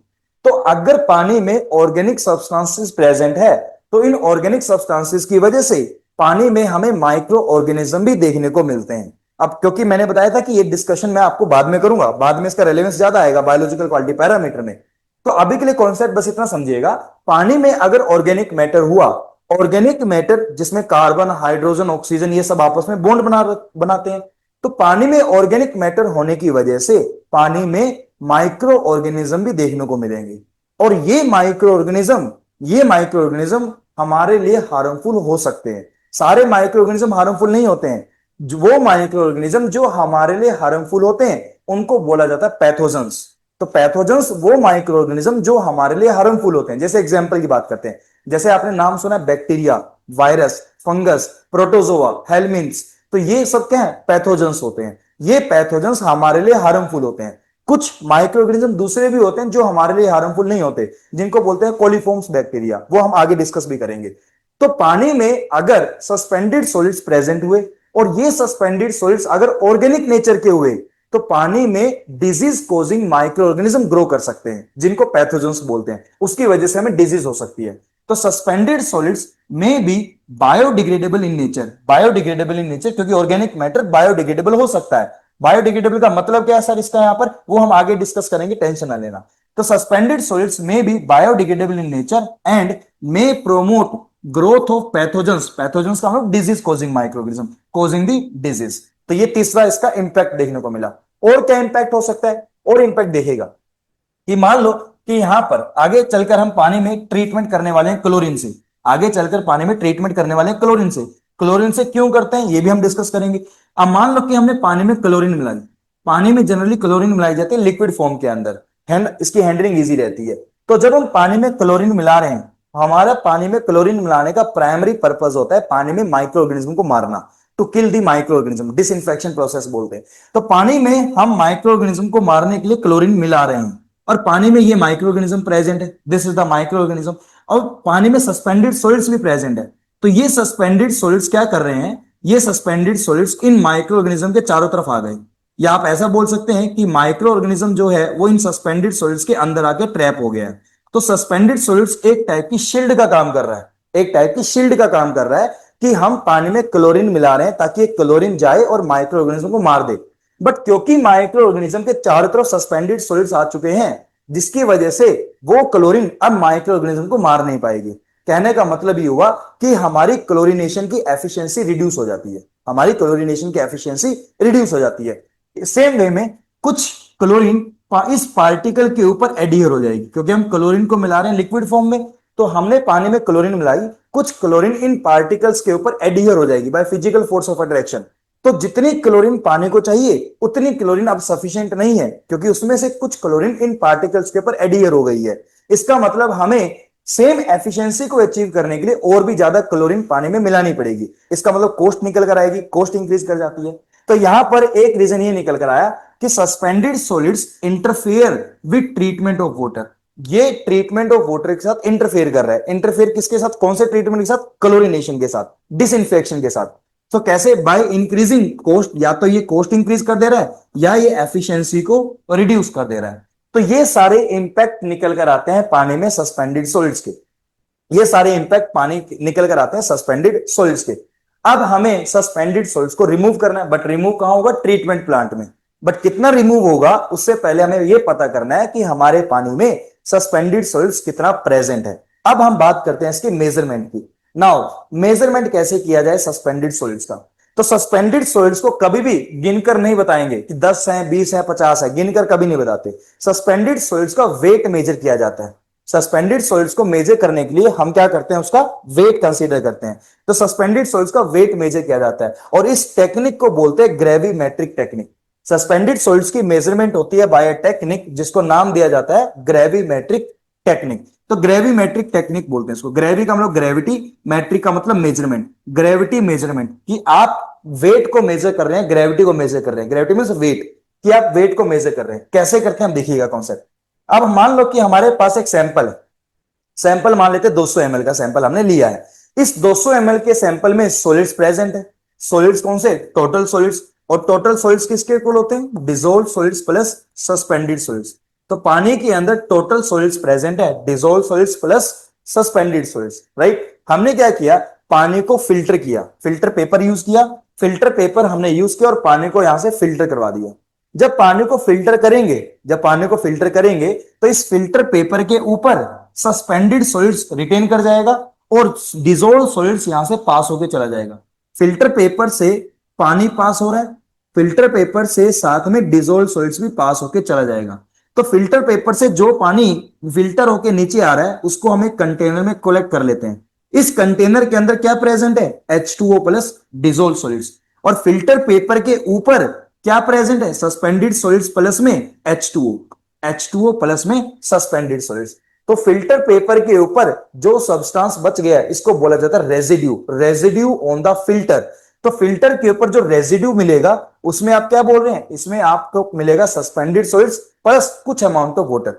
तो अगर पानी में ऑर्गेनिक सब्सटेंसेस प्रेजेंट है तो इन ऑर्गेनिक सब्सटेंसेस की वजह से पानी में हमें माइक्रो ऑर्गेनिज्म भी देखने को मिलते हैं। अब क्योंकि मैंने बताया था कि ये डिस्कशन मैं आपको बाद में करूंगा, बाद में इसका रेलेवेंस ज्यादा आएगा बायोलॉजिकल क्वालिटी पैरामीटर में। तो अभी के लिए कॉन्सेप्ट बस इतना समझिएगा, पानी में अगर ऑर्गेनिक मैटर हुआ, ऑर्गेनिक मैटर जिसमें कार्बन, हाइड्रोजन, ऑक्सीजन ये सब आपस में बॉन्ड बनाते हैं, तो पानी में ऑर्गेनिक मैटर होने की वजह से पानी में माइक्रो ऑर्गेनिज्म भी देखने को मिलेंगे। और ये माइक्रो ऑर्गेनिज्म हमारे लिए हार्मफुल हो सकते हैं। सारे माइक्रो ऑर्गेनिज्म हार्मफुल नहीं होते हैं, वो माइक्रो ऑर्गेनिज्म जो हमारे लिए हार्मफुल होते हैं उनको बोला जाता है पैथोजेंस। तो पैथोजेंस वो माइक्रो ऑर्गेनिज्म जो हमारे लिए हार्मफुल होते हैं। जैसे एग्जांपल की बात करते हैं, जैसे आपने नाम सुना है बैक्टीरिया, वायरस, फंगस, प्रोटोजोआ, हेलमिंथ्स, तो ये सब क्या है, पैथोजेंस होते हैं। ये पैथोजेंस हमारे लिए हार्मफुल होते हैं। कुछ माइक्रो ऑर्गेनिज्म दूसरे भी होते हैं जो हमारे लिए हार्मफुल नहीं होते, जिनको बोलते हैं कोलिफॉर्म्स बैक्टीरिया, वो हम आगे डिस्कस भी करेंगे। तो पानी में अगर सस्पेंडेड सॉलिड्स प्रेजेंट हुए और ये सस्पेंडेड सॉलिड्स अगर ऑर्गेनिक नेचर के हुए, तो पानी में disease causing micro organism grow कर सकते हैं जिनको पैथोजेंस बोलते हैं, उसकी वजह से हमें डिजीज हो सकती है। तो सस्पेंडेड सॉलिड्स में be biodegradable in nature, biodegradable in nature क्योंकि ऑर्गेनिक मैटर बायोडिग्रेडेबल हो सकता है। बायोडिग्रेडेबल का मतलब क्या है सर इसका, यहां पर वो हम आगे डिस्कस करेंगे, टेंशन ना लेना। तो सस्पेंडेड सॉलिड्स में be biodegradable in nature and may promote growth of pathogens, pathogens का मतलब disease causing microorganism causing the disease. तो ये तीसरा इसका इंपैक्ट देखने को मिला। और क्या इंपैक्ट हो सकता है, और इंपैक्ट देखेगा कि मान लो कि यहां पर आगे चलकर हम पानी में ट्रीटमेंट करने वाले हैं क्लोरीन से, आगे चलकर पानी में ट्रीटमेंट करने वाले हैं क्लोरीन से। क्लोरीन से क्यों करते हैं ये भी हम डिस्कस करेंगे। अब मान लो कि हमने पानी में क्लोरीन मिलाई, पानी में जनरली क्लोरीन मिलाई जाती है लिक्विड फॉर्म के अंदर, इसकी हैंडलिंग इजी रहती है। तो जब हम पानी में क्लोरीन मिला रहे हैं, हमारा पानी में क्लोरीन मिलाने का प्राइमरी पर्पस होता है पानी में माइक्रो ऑर्गेनिज्म को मारना, to kill the microorganism, disinfection process बोलते हैं। तो पानी में हम माइक्रो ऑर्गेनिज्म को मारने के लिए क्लोरीन मिला रहे हैं और पानी में ये माइक्रो ऑर्गेनिज्म प्रेजेंट है, this is the micro organism. और पानी में सस्पेंडेड सॉलिड्स भी प्रेजेंट है। तो ये सस्पेंडेड सॉलिड्स क्या कर रहे हैं, ये सस्पेंडेड सॉलिड्स इन माइक्रो ऑर्गेनिज्म के चारों तरफ आ गए, या आप ऐसा बोल सकते हैं कि माइक्रो ऑर्गेनिज्म जो है वो इन सस्पेंडेड सॉलिड्स के अंदर आके ट्रैप हो गया है। तो सस्पेंडेड सॉलिड्स एक टाइप की शील्ड का काम कर रहा है, एक टाइप की शील्ड का काम कर रहा है कि हम पानी में क्लोरीन मिला रहे हैं ताकि क्लोरीन जाए और माइक्रो ऑर्गेनिज्म को मार दे। बट क्योंकि माइक्रो ऑर्गेनिज्म के चारों तरफ सस्पेंडेड सॉलिड्स आ चुके हैं, जिसकी वजह से वो क्लोरीन अब माइक्रो ऑर्गेनिज्म को मार नहीं पाएगी। कहने का मतलब ये हुआ कि हमारी क्लोरीनेशन की एफिशिएंसी रिड्यूस हो जाती है, हमारी क्लोरीनेशन की एफिशिएंसी रिड्यूस हो जाती है। सेम वे में कुछ क्लोरीन इस पार्टिकल के ऊपर एडियर हो जाएगी, क्योंकि हम क्लोरीन को मिला रहे हैं लिक्विड फॉर्म में, तो हमने पानी में क्लोरीन मिलाई, कुछ क्लोरीन इन पार्टिकल्स के ऊपर एडियर हो जाएगी by physical force of attraction. तो जितनी क्लोरीन पानी को चाहिए उतनी क्लोरीन अब सफिशिएंट नहीं है, क्योंकि उसमें से कुछ क्लोरीन इन पार्टिकल्स के ऊपर एडियर हो गई है। इसका मतलब हमें सेम एफिशिएंसी को अचीव करने के लिए और भी ज्यादा क्लोरीन पानी में मिलानी पड़ेगी। इसका मतलब कॉस्ट निकल कर आएगी, कॉस्ट इंक्रीज कर जाती है। तो यहां पर एक रीजन ये निकल कर आया कि suspended solids interfere with treatment of water, ये ट्रीटमेंट ऑफ वाटर के साथ इंटरफेयर कर रहा है। इंटरफेयर किसके साथ, कौन से ट्रीटमेंट के साथ, क्लोरीनेशन के साथ, डिसइंफेक्शन के साथ। तो कैसे, बाय इंक्रीजिंग कॉस्ट, या तो ये कॉस्ट इंक्रीज कर दे रहा है या ये एफिशिएंसी को रिड्यूस कर दे रहा है। तो ये सारे इंपैक्ट निकल कर आते हैं पानी में सस्पेंडेड सॉलिड्स के, ये सारे इंपैक्ट पानी निकल कर आते हैं सस्पेंडेड सॉलिड्स के। अब हमें सस्पेंडेड सॉलिड्स को रिमूव करना है, बट रिमूव कहां होगा, ट्रीटमेंट प्लांट में। बट कितना रिमूव होगा उससे पहले हमें यह पता करना है कि हमारे पानी में सस्पेंडेड सॉलिड्स कितना प्रेजेंट है। अब हम बात करते हैं इसके मेजरमेंट की। नाउ मेजरमेंट कैसे किया जाए सस्पेंडेड सॉलिड्स का। तो सस्पेंडेड सॉलिड्स को कभी भी गिनकर नहीं बताएंगे कि 10 है, 20 है, 50 है, गिनकर कभी नहीं बताते। सस्पेंडेड सॉलिड्स का वेट मेजर किया जाता है। सस्पेंडेड सॉलिड्स को मेजर करने के लिए हम क्या करते हैं, उसका वेट कंसीडर करते हैं। तो सस्पेंडेड सॉलिड्स का वेट मेजर किया जाता है और इस टेक्निक को बोलते हैं ग्रेविमेट्रिक टेक्निक। सस्पेंडेड सॉलिड्स की मेजरमेंट होती है बाय टेक्निक जिसको नाम दिया जाता है ग्रेविमेट्रिक टेक्निक। तो ग्रेविमेट्रिक टेक्निक बोलते हैं इसको। ग्रेवी का मतलब ग्रेविटी, मैट्रिक का मतलब मेजरमेंट, ग्रेविटी मेजरमेंट, कि आप वेट को मेजर कर रहे हैं, ग्रेविटी को मेजर कर रहे हैं। ग्रेविटी मींस वेट, कि आप वेट को मेजर कर रहे हैं। कैसे करते हैं हम देखिएगा कॉन्सेप्ट। अब मान लो कि हमारे पास एक सैंपल है, सैंपल मान लेते हैं 200 ml का सैंपल हमने लिया है। इस 200 ml के सैंपल में सॉलिड्स प्रेजेंट है। सॉलिड्स कौन से, टोटल सॉलिड्स। और टोटल सॉलिड्स किसके इक्वल होते हैं, dissolved solids plus suspended solids. तो पानी के अंदर टोटल सॉलिड्स प्रेजेंट है, dissolved solids plus suspended solids, right. हमने क्या किया, पानी को फिल्टर किया, फिल्टर पेपर यूज किया, फिल्टर पेपर हमने यूज किया और पानी को यहां से फिल्टर करवा दिया। जब पानी को फिल्टर करेंगे, जब पानी को फिल्टर करेंगे तो इस फिल्टर पेपर के ऊपर सस्पेंडेड सॉलिड्स रिटेन कर जाएगा और डिसॉल्व्ड सॉलिड्स यहां से पास होकर चला जाएगा। फिल्टर पेपर से पानी पास हो रहा है, फिल्टर पेपर से साथ में डिसॉल्व्ड सॉलिड्स भी पास होकर चला जाएगा। तो फिल्टर पेपर से जो पानी फिल्टर होकर नीचे आ रहा है उसको हम एक कंटेनर में कलेक्ट कर लेते हैं। इस कंटेनर के अंदर क्या प्रेजेंट है, H2O प्लस डिसॉल्व्ड सॉलिड्स। और फिल्टर पेपर के ऊपर क्या प्रेजेंट है, सस्पेंडेड सॉलिड्स प्लस में H2O, H2O प्लस में सस्पेंडेड सॉलिड्स। तो फिल्टर पेपर के ऊपर जो सब्सटेंस बच गया इसको बोला जाता है residue, residue on the filter. तो फिल्टर के ऊपर जो रेजिड्यू मिलेगा उसमें आप क्या बोल रहे हैं, इसमें आपको मिलेगा सस्पेंडेड सॉलिड्स प्लस कुछ अमाउंट ऑफ वाटर।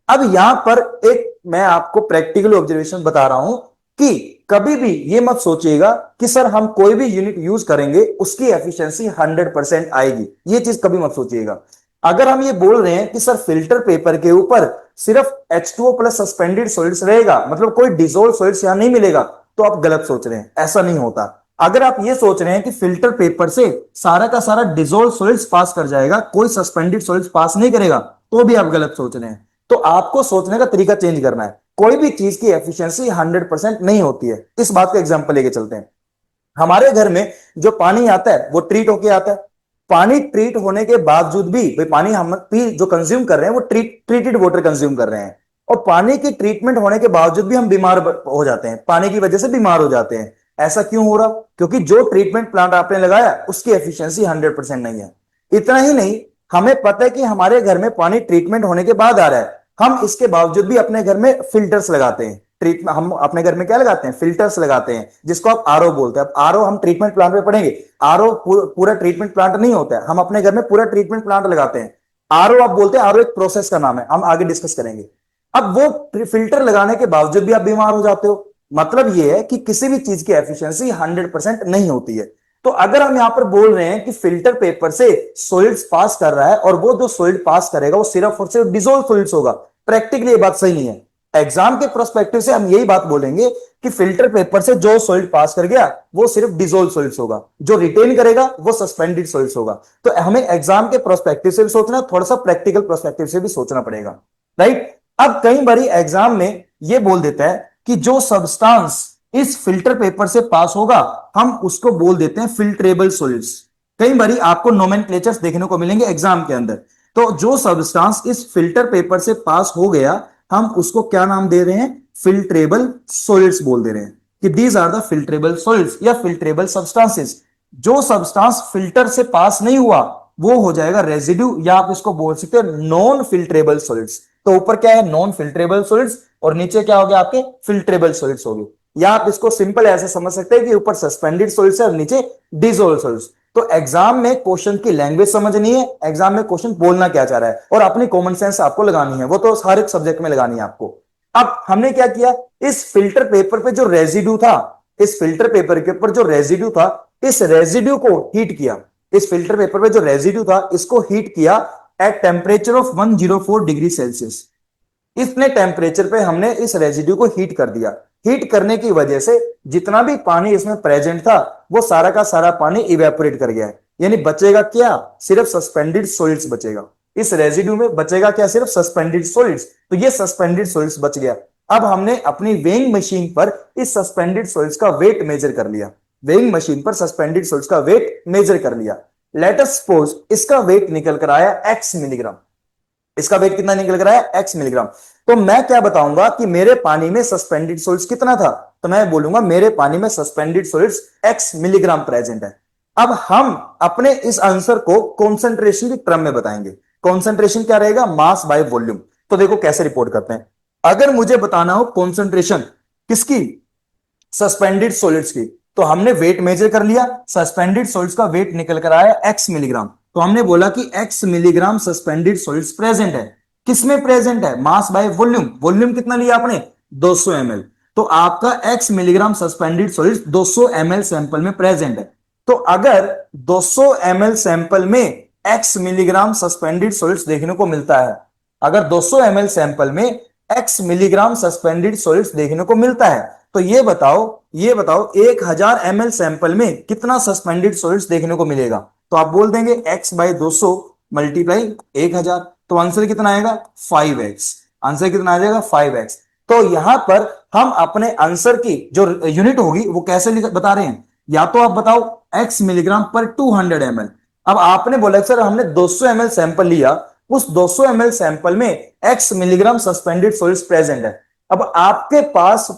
अब यहां पर एक मैं आपको प्रैक्टिकल ऑब्जर्वेशन बता रहा हूं कि कभी भी ये मत सोचिएगा कि सर हम कोई भी यूनिट यूज करेंगे उसकी एफिशिएंसी 100% आएगी, ये चीज कभी मत सोचिएगा। अगर हम ये बोल रहे हैं कि सर फिल्टर पेपर के ऊपर सिर्फ H2O प्लस सस्पेंडेड सॉलिड्स रहेगा, मतलब कोई डिसॉल्व सॉलिड्स यहां नहीं मिलेगा, तो आप गलत सोच रहे हैं, ऐसा नहीं होता। अगर आप ये सोच रहे हैं कि फिल्टर पेपर से सारा का सारा डिसॉल्व सॉलिड्स पास कर जाएगा, कोई सस्पेंडेड सॉलिड्स पास नहीं करेगा, तो भी आप गलत सोच रहे हैं। तो आपको सोचने का तरीका चेंज करना है। कोई भी चीज की एफिशिएंसी 100% नहीं होती है। इस बात का एग्जांपल लेके चलते हैं। हमारे घर में जो पानी आता है वो ट्रीट होके आता है। पानी ट्रीट होने के बावजूद भी भाई पानी हम जो कंज्यूम कर रहे हैं वो ट्रीटेड वाटर कंज्यूम कर रहे हैं, और पानी की ट्रीटमेंट होने के बावजूद भी हम बीमार हो जाते हैं, पानी की वजह से बीमार हो जाते हैं। ऐसा क्यों हो रहा? क्योंकि जो ट्रीटमेंट प्लांट आपने लगाया उसकी एफिशिएंसी 100% नहीं है। इतना ही नहीं, हमें पता है कि हमारे घर में पानी ट्रीटमेंट होने के बाद आ रहा है, हम इसके बावजूद भी अपने घर में फिल्टर्स लगाते हैं। ट्रीटमेंट हम अपने घर में क्या लगाते हैं? फिल्टर्स लगाते हैं, जिसको आप आरओ बोलते हैं। अब आरओ हम ट्रीटमेंट प्लांट में पढ़ेंगे, आरओ पूरा ट्रीटमेंट प्लांट नहीं होता है, हम अपने घर में पूरा ट्रीटमेंट प्लांट लगाते हैं। आरओ आप बोलते हैं, आरओ एक प्रोसेस का नाम है, हम आगे डिस्कस करेंगे। अब वो फिल्टर लगाने के बावजूद भी आप बीमार हो जाते हो, मतलब ये है कि किसी भी चीज की एफिशिएंसी 100% नहीं होती है। तो अगर हम यहां पर बोल रहे हैं कि फिल्टर पेपर से सॉलिड्स पास कर रहा है और वो जो सॉलिड पास करेगा वो सिर्फ और सिर्फ डिसॉल्व सॉलिड्स होगा, प्रैक्टिकली ये बात सही नहीं है। एग्जाम के प्रोस्पेक्टिव से हम यही बात बोलेंगे कि फिल्टर पेपर से जो सॉलिड पास कर गया वो सिर्फ डिसॉल्व सॉलिड्स होगा, जो रिटेन करेगा वो सस्पेंडेड सॉलिड्स होगा। तो हमें एग्जाम के प्रोस्पेक्टिव से भी सोचना, थोड़ा सा प्रैक्टिकल प्रोस्पेक्टिव से भी सोचना पड़ेगा, राइट। अब कई बार एग्जाम में ये बोल देता है कि जो सब्सटेंस इस फिल्टर पेपर से पास होगा हम उसको बोल देते हैं फिल्ट्रेबल सॉलिड्स। कई बार आपको नोमेनक्लेचर्स देखने को मिलेंगे एग्जाम के अंदर। तो जो सब्सटेंस इस फिल्टर पेपर से पास हो गया हम उसको क्या नाम दे रहे हैं? फिल्ट्रेबल सॉलिड्स बोल दे रहे हैं कि दीज आर द फिल्ट्रेबल सॉलिड्स या फिल्ट्रेबल सब्सटेंसेस। जो सब्सटेंस फिल्टर से पास नहीं हुआ वो हो जाएगा रेजिड्यू, या आप इसको बोल सकते हो नॉन फिल्ट्रेबल सॉलिड्स। तो ऊपर क्या है? नॉन फिल्ट्रेबल सॉलिड्स, और नीचे क्या हो गया? आपके फिल्ट्रेबल सॉलिड्स हो गए। या आप इसको सिंपल ऐसे समझ सकते हैं कि ऊपर सस्पेंडेड सॉलिड्स है और नीचे डिसॉल्व्ड सॉलिड्स। तो एग्जाम में क्वेश्चन की लैंग्वेज समझनी है, एग्जाम में क्वेश्चन बोलना क्या चाह रहा है, और अपनी कॉमन सेंस आपको लगानी है, वो तो हर एक सब्जेक्ट में लगानी है आपको। अब हमने क्या किया? इस फिल्टर पेपर पे जो रेजिड्यू था, इस फिल्टर पेपर के ऊपर जो रेजिड्यू था, इस रेजिड्यू को हीट किया। इस फिल्टर पेपर पे जो रेजिड्यू था इसको हीट किया at temperature of 104 degree Celsius. इतने टेम्परेचर पे हमने इस रेजिड्यू को हीट कर दिया। हीट करने की वजह से जितना भी पानी इसमें प्रेजेंट था वो सारा का सारा पानी इवेपोरेट कर गया है, यानी बचेगा क्या? सिर्फ सस्पेंडेड सॉलिड्स बचेगा। इस रेजिड्यू में बचेगा क्या? सिर्फ सस्पेंडेड सॉलिड्स। तो ये सस्पेंडेड सॉलिड्स बच गया। अब हमने अपनी वेइंग मशीन पर इस सस्पेंडेड सॉलिड्स का वेट मेजर कर लिया। वेइंग मशीन पर सस्पेंडेड सॉलिड्स का वेट मेजर कर लिया। लेट अस सपोज इसका वेट निकल कर आया x मिलीग्राम। इसका वेट कितना निकल कर आया? x milligram. तो मैं क्या बताऊंगा कि मेरे पानी में सस्पेंडेड सॉलिड्स कितना था? तो मैं बोलूंगा मेरे पानी में suspended solids x milligram present है। अब हम अपने इस आंसर को कॉन्सेंट्रेशन की टर्म में बताएंगे। कॉन्सेंट्रेशन क्या रहेगा? Mass by volume. तो देखो कैसे रिपोर्ट करते हैं। अगर मुझे बताना हो कॉन्सेंट्रेशन किसकी? सस्पेंडेड सॉलिड्स की, तो हमने वेट मेजर कर लिया। सस्पेंडेड सॉलिड्स का वेट निकल कर आया x मिलीग्राम। तो हमने बोला कि x milligram suspended solids present है। किसमें प्रेजेंट है? Mass by volume. वॉल्यूम कितना लिया आपने? 200 ml। तो आपका x milligram suspended solids 200 ml sample में प्रेजेंट है। तो अगर 200 ml सैंपल में x मिलीग्राम सस्पेंडेड सॉलिड्स देखने को मिलता है, अगर 200 ml सैंपल में x मिलीग्राम सस्पेंडेड सॉलिड्स देखने को मिलता है, तो ये बताओ 1000 ml सैंपल में कितना सस्पेंडेड सॉलिड्स देखने को मिलेगा? तो आप बोल देंगे x बाई 200 मल्टीप्लाई 1000। तो आंसर कितना आएगा? 5x। आंसर कितना आ जाएगा? 5x। तो यहां पर हम अपने आंसर की जो यूनिट होगी वो कैसे बता रहे हैं? या तो आप बताओ x मिलीग्राम पर 200 ml। अब आपने बोला सर हमने 200 ml सैंपल लिया, उस 200 ml सैंपल में x milligram suspended solids present है। अब आपके पास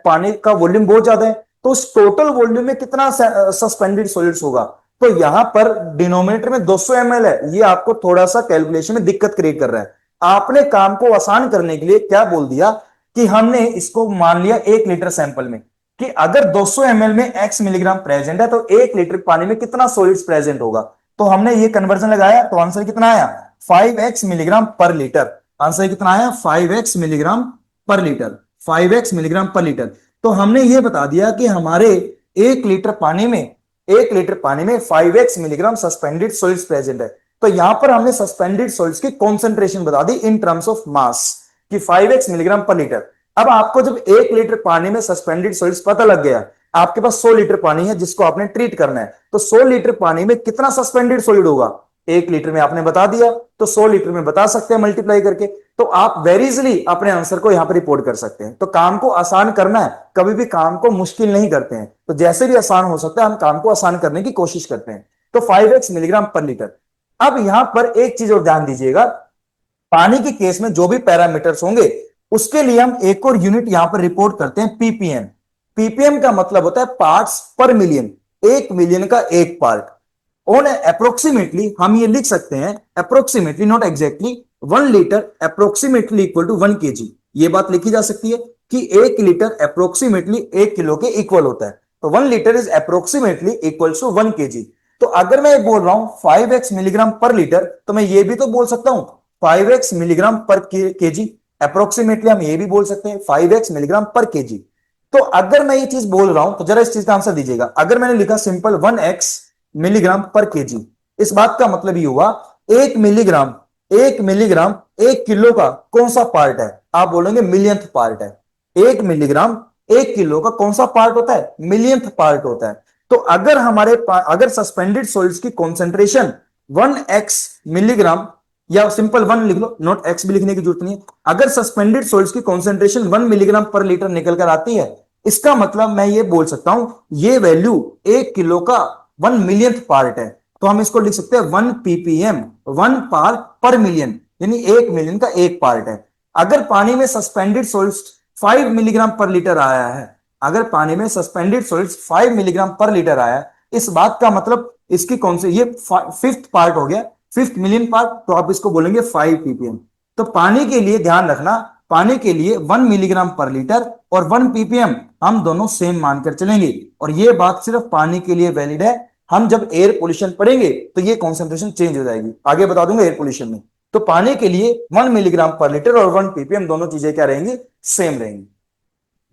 पानी का वॉल्यूम बहुत ज्यादा है, तो उस टोटल वॉल्यूम में कितना सस्पेंडेड सॉलिड्स होगा? तो यहां पर डिनोमिनेटर में 200 ml है, ये आपको थोड़ा सा कैलकुलेशन में दिक्कत क्रिएट कर रहा है। आपने काम को आसान करने के लिए क्या बोल दिया कि हमने इसको मान लिया 1 लीटर सैंपल में, कि अगर 200 ml में x मिलीग्राम प्रेजेंट है तो 1 लीटर पानी में कितना सॉलिड्स प्रेजेंट होगा। तो हमने ये कन्वर्जन लगाया, तो आंसर कितना आया? 5x मिलीग्राम पर लीटर। आंसर कितना आया? 5x मिलीग्राम पर लीटर। 5x मिलीग्राम पर लीटर। तो हमने ये बता दिया कि हमारे 1 लीटर पानी में 5x milligram suspended solutes present है। तो यहां पर हमने सस्पेंडेड सॉल्यूट्स की कॉन्सेंट्रेशन बता दी इन टर्म्स ऑफ मास कि 5x मिलीग्राम पर लीटर। अब आपको जब 1 लीटर पानी में सस्पेंडेड सॉल्यूट्स पता लग गया, आपके पास 100 लीटर पानी है जिसको आपने ट्रीट करना है, तो 100 लीटर पानी में कितना सस्पेंडेड सॉलिड होगा 1 लीटर में आपने बता दिया, तो 100 लीटर में बता सकते हैं मल्टीप्लाई करके। तो आप वेरी इजीली अपने आंसर को यहां पर रिपोर्ट कर सकते हैं। तो काम को आसान करना है, कभी भी काम को मुश्किल नहीं करते हैं, तो जैसे भी आसान हो सकता है हम काम को आसान करने की कोशिश करते हैं। तो 5x मिलीग्राम पर लीटर। अब यहां पर एक चीज और ध्यान दीजिएगा, पानी के केस में जो भी पैरामीटर्स होंगे उसके लिए हम एक और यूनिट यहां पर रिपोर्ट करते हैं, पीपीएम। पीपीएम का मतलब होता है पार्ट्स पर मिलियन, 1 मिलियन का एक पार्ट। ऑन अप्रोक्सीमेटली हम ये लिख सकते हैं, approximately not exactly, 1 litre approximately equal to 1 kg। ये बात लिखी जा सकती है कि 1 लीटर अप्रोक्सीमेटली 1 किलो के इक्वल होता है। तो 1 litre is approximately equal to 1 kg। तो अगर मैं बोल रहा हूं 5x मिलीग्राम पर लीटर, तो मैं ये भी तो बोल सकता हूं 5x मिलीग्राम पर केजी। अप्रोक्सीमेटली हम ये भी बोल सकते हैं 5x मिलीग्राम पर केजी। तो अगर मैं ये चीज बोल रहा हूं तो जरा इस चीज का आंसर दीजिएगा। अगर मैंने लिखा सिंपल 1x मिलीग्राम पर केजी, इस बात का मतलब ये हुआ 1 मिलीग्राम 1 मिलीग्राम 1 किलो का कौन सा पार्ट है, आप बोलेंगे मिलियंथ पार्ट है। 1 मिलीग्राम 1 किलो का कौन सा पार्ट होता है, मिलियंथ पार्ट होता है। तो अगर सस्पेंडेड सॉल्यूट्स की कॉन्सेंट्रेशन 1x मिलीग्राम, या सिंपल 1 लिख लो, नोट x भी लिखने की जरूरत नहीं है। अगर सस्पेंडेड सॉल्यूट्स की कॉन्सेंट्रेशन 1 मिलीग्राम पर लीटर निकल कर आती है, इसका मतलब मैं ये बोल सकता हूं ये वैल्यू 1 किलो का 1 मिलियंथ पार्ट है। तो हम इसको लिख सकते हैं 1 ppm, 1 पार्ट पर मिलियन, यानी 1 मिलियन का एक पार्ट है। अगर पानी में सस्पेंडेड सॉल्यूट्स 5 मिलीग्राम पर लीटर आया है, अगर पानी में सस्पेंडेड सॉल्यूट्स 5 मिलीग्राम पर लीटर आया, इस बात का मतलब इसकी कौन से, ये 5th पार्ट हो गया, 5th मिलियन पार्ट, तो आप इसको बोलेंगे 5 ppm। तो पानी के लिए ध्यान रखना, पानी के लिए 1 मिलीग्राम पर लीटर और 1 ppm हम दोनों सेम मानकर चलेंगे। और ये बात सिर्फ पानी के लिए वैलिड है। हम जब एयर पोल्यूशन पढ़ेंगे तो ये कॉन्सेंट्रेशन चेंज हो जाएगी, आगे बता दूंगा एयर पोल्यूशन में। तो पानी के लिए 1 मिलीग्राम पर लीटर और 1 ppm दोनों चीजें क्या रहेंगी, सेम रहेंगी।